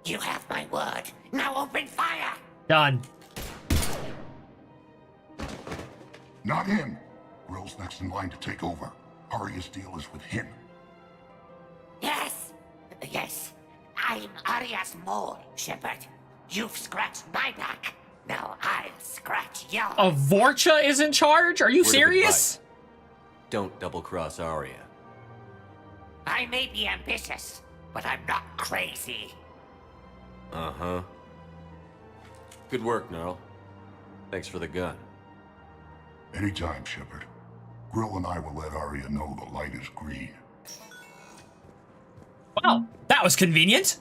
You have my word. Now open fire! Done. Not him. Grill's next in line to take over. Arya's deal is with him. Yes. Yes. I'm Arya's mole, Shepard. You've scratched my back. Now I'll scratch yours. A Vorcha is in charge? Are you Word of serious? advice. Don't double-cross Arya. I may be ambitious, but I'm not crazy. Uh-huh. Good work, Gnarl. Thanks for the gun. Anytime, Shepard. Grill and I will let Arya know the light is green. Wow, that was convenient.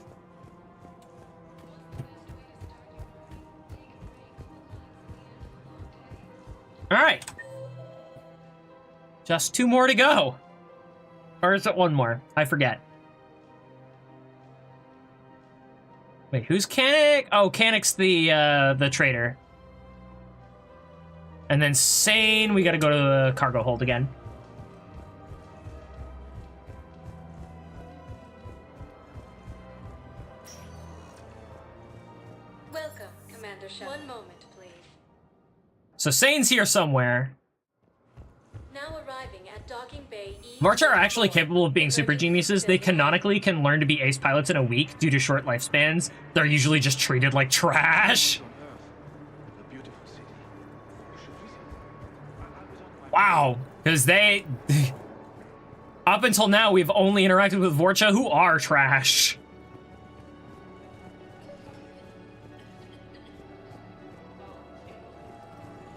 All right. Just 2 more to go. Or is it 1 more? I forget. Wait, who's Kanik? Oh, Kanik's the traitor. And then Sane, we gotta go to the cargo hold again. Welcome, Commander Shepard. 1 moment, please. So Sane's here somewhere. Now arriving at Docking Bay E. Vorcha are actually capable of being super geniuses. They canonically can learn to be ace pilots in a week due to short lifespans. They're usually just treated like trash. Wow, because they... Up until now, we've only interacted with Vorcha, who are trash.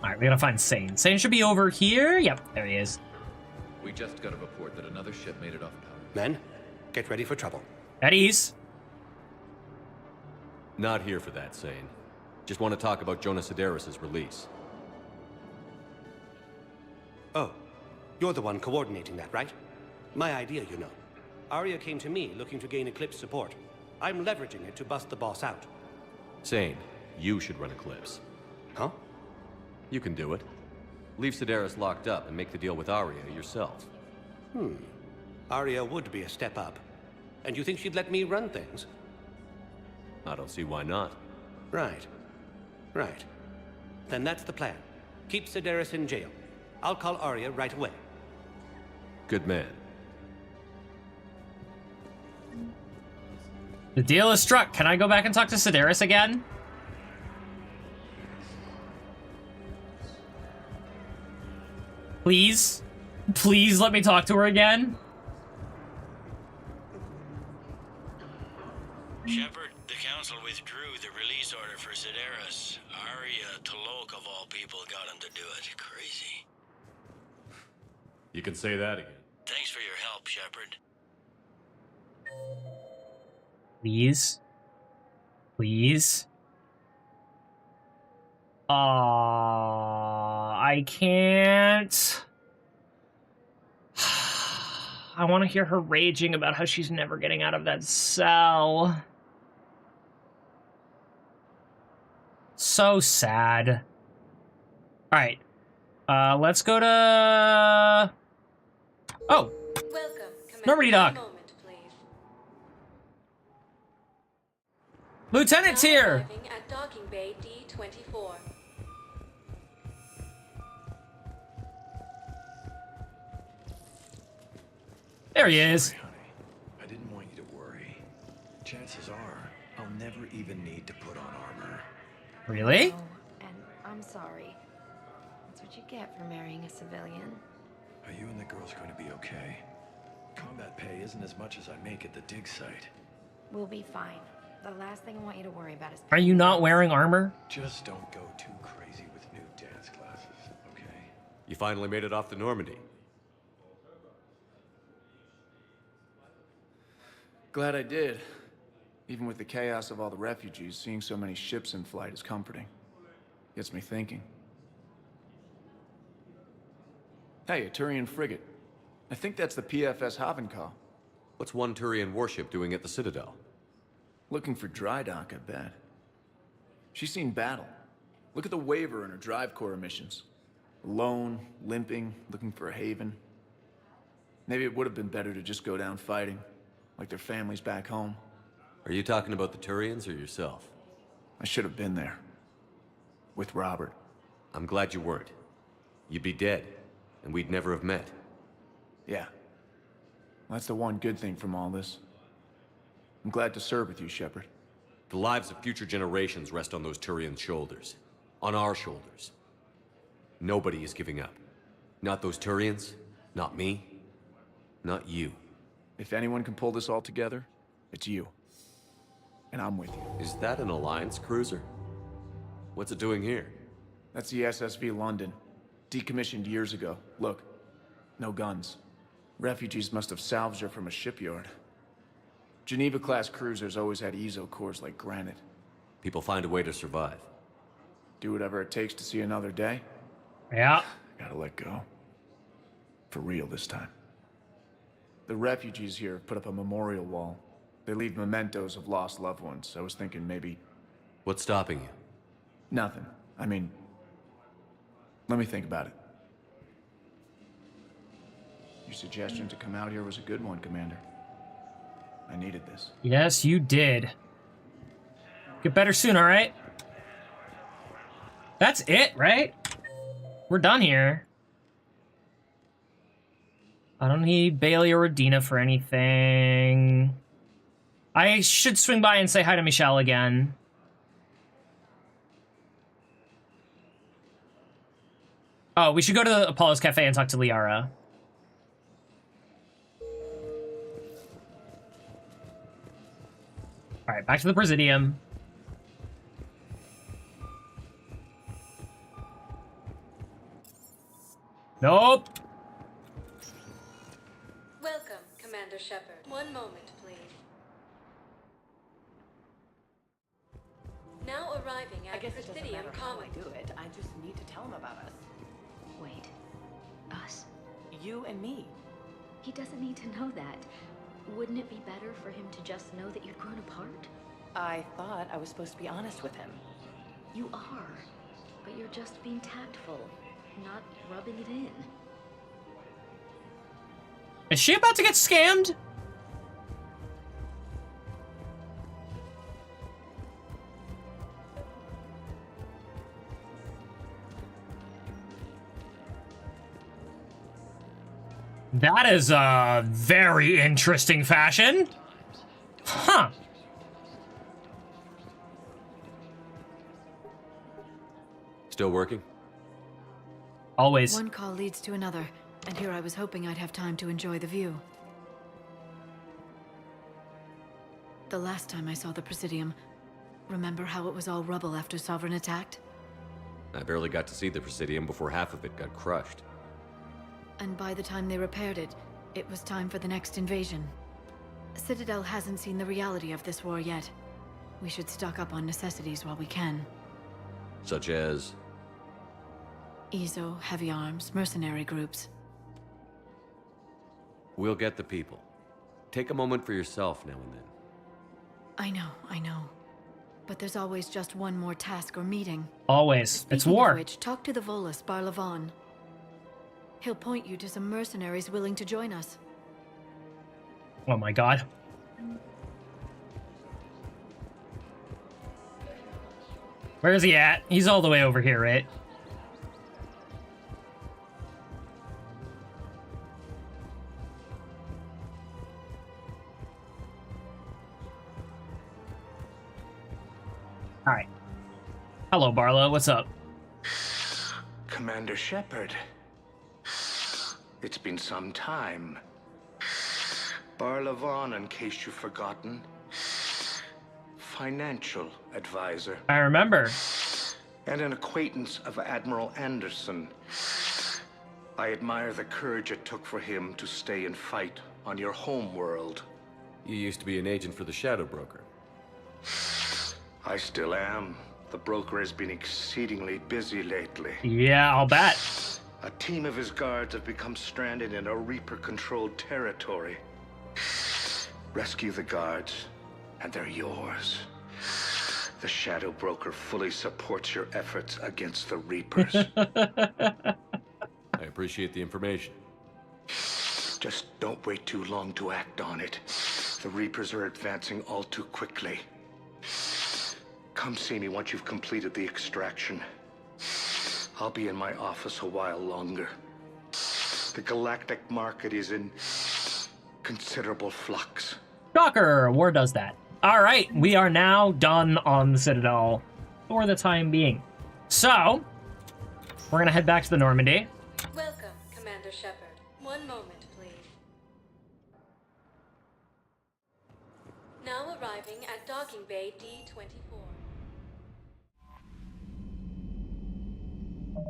Alright, we gotta find Sane. Sane should be over here. Yep, there he is. We just got a report that another ship made it off tower. Men, get ready for trouble. At ease. Not here for that, Sane. Just want to talk about Jonas Sedaris' release. Oh, you're the one coordinating that, right? My idea, you know. Arya came to me looking to gain Eclipse support. I'm leveraging it to bust the boss out. Sane, you should run Eclipse. Huh? You can do it. Leave Sedaris locked up and make the deal with Arya yourself. Arya would be a step up. And you think she'd let me run things? I don't see why not. Right. Right. Then that's the plan. Keep Sedaris in jail. I'll call Arya right away. Good man. The deal is struck. Can I go back and talk to Sedaris again? Please? Please let me talk to her again? Shepard, the Council withdrew the release order for Sedaris. Arya Talok, of all people, got him to do it. Crazy. You can say that again. Thanks for your help, Shepard. Please. Please. I can't. I want to hear her raging about how she's never getting out of that cell. So sad. All right. Let's go to... Oh. Welcome, Normandy Dock. moment, please. Lieutenant's Now here. arriving at docking bay D-24. There he is. Sorry, honey. I didn't want you to worry. Chances are, I'll never even need to put on armor. Really? Oh, and I'm sorry. That's what you get for marrying a civilian. Are you and the girls going to be okay? Combat pay isn't as much as I make at the dig site. We'll be fine. The last thing I want you to worry about is... Are you not wearing armor? Just don't go too crazy with new dance classes, okay? You finally made it off the Normandy. Glad I did. Even with the chaos of all the refugees, seeing so many ships in flight is comforting. Gets me thinking. Hey, a Turian frigate. I think that's the PFS Havenkaw. What's one Turian warship doing at the Citadel? Looking for dry dock, I bet. She's seen battle. Look at the waiver in her drive core emissions. Alone, limping, looking for a haven. Maybe it would have been better to just go down fighting, like their families back home. Are you talking about the Turians or yourself? I should have been there. With Robert. I'm glad you weren't. You'd be dead, and we'd never have met. Yeah. That's the one good thing from all this. I'm glad to serve with you, Shepard. The lives of future generations rest on those Turians' shoulders. On our shoulders. Nobody is giving up. Not those Turians, not me, not you. If anyone can pull this all together, it's you. And I'm with you. Is that an Alliance cruiser? What's it doing here? That's the SSV London. Decommissioned years ago. Look, no guns. Refugees must have salvaged her from a shipyard. Geneva-class cruisers always had eezo cores like granite. People find a way to survive. Do whatever it takes to see another day. Yeah. Gotta let go. For real this time. The refugees here have put up a memorial wall. They leave mementos of lost loved ones. I was thinking maybe... What's stopping you? Nothing. I mean... Let me think about it. Your suggestion to come out here was a good one, Commander. I needed this. Yes, you did. Get better soon, all right? That's it, right? We're done here. I don't need Bailey or Dina for anything. I should swing by and say hi to Michelle again. Oh, we should go to the Apollo's Cafe and talk to Liara. All right, back to the Presidium. Nope. Welcome, Commander Shepard. One moment, please. Now arriving I at guess it doesn't Presidium matter how I Commons. do it. I just need to tell him about us. Wait. Us? You and me. He doesn't need to know that. Wouldn't it be better for him to just know that you'd grown apart? I thought I was supposed to be honest with him. You are. But you're just being tactful, not rubbing it in. Is she about to get scammed? That is a very interesting fashion. Huh. Still working? Always. One call leads to another, and here I was hoping I'd have time to enjoy the view. The last time I saw the Presidium, remember how it was all rubble after Sovereign attacked? I barely got to see the Presidium before half of it got crushed. And by the time they repaired it, it was time for the next invasion. Citadel hasn't seen the reality of this war yet. We should stock up on necessities while we can. Such as? Ezo, heavy arms, mercenary groups. We'll get the people. Take a moment for yourself now and then. I know. But there's always just one more task or meeting. Always. It's Speaking war. of which, talk to the Volus, Barlavon. He'll point you to some mercenaries willing to join us. Oh my god. Where is he at? He's all the way over here, right? Alright. Hello, Barlow. What's up? Commander Shepard. It's been some time. Barlavon, in case you've forgotten. Financial advisor. I remember. And an acquaintance of Admiral Anderson. I admire the courage it took for him to stay and fight on your home world. You used to be an agent for the Shadow Broker. I still am. The broker has been exceedingly busy lately. Yeah, I'll bet. A team of his guards have become stranded in a Reaper-controlled territory. Rescue the guards, and they're yours. The Shadow Broker fully supports your efforts against the Reapers. I appreciate the information. Just don't wait too long to act on it. The Reapers are advancing all too quickly. Come see me once you've completed the extraction. I'll be in my office a while longer. The galactic market is in considerable flux. Shocker! War does that. Alright, we are now done on the Citadel for the time being. So, we're gonna head back to the Normandy. Welcome, Commander Shepard. One moment, please. Now arriving at Docking Bay D-24.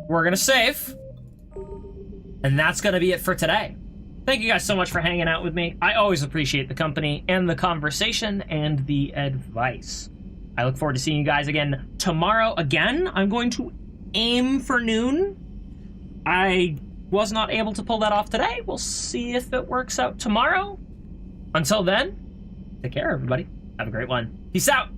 We're gonna save. And that's gonna be it for today. Thank you guys so much for hanging out with me. I always appreciate the company and the conversation and the advice. I look forward to seeing you guys again tomorrow. Again, I'm going to aim for noon. I was not able to pull that off today. We'll see if it works out tomorrow. Until then, take care, everybody. Have a great one. Peace out.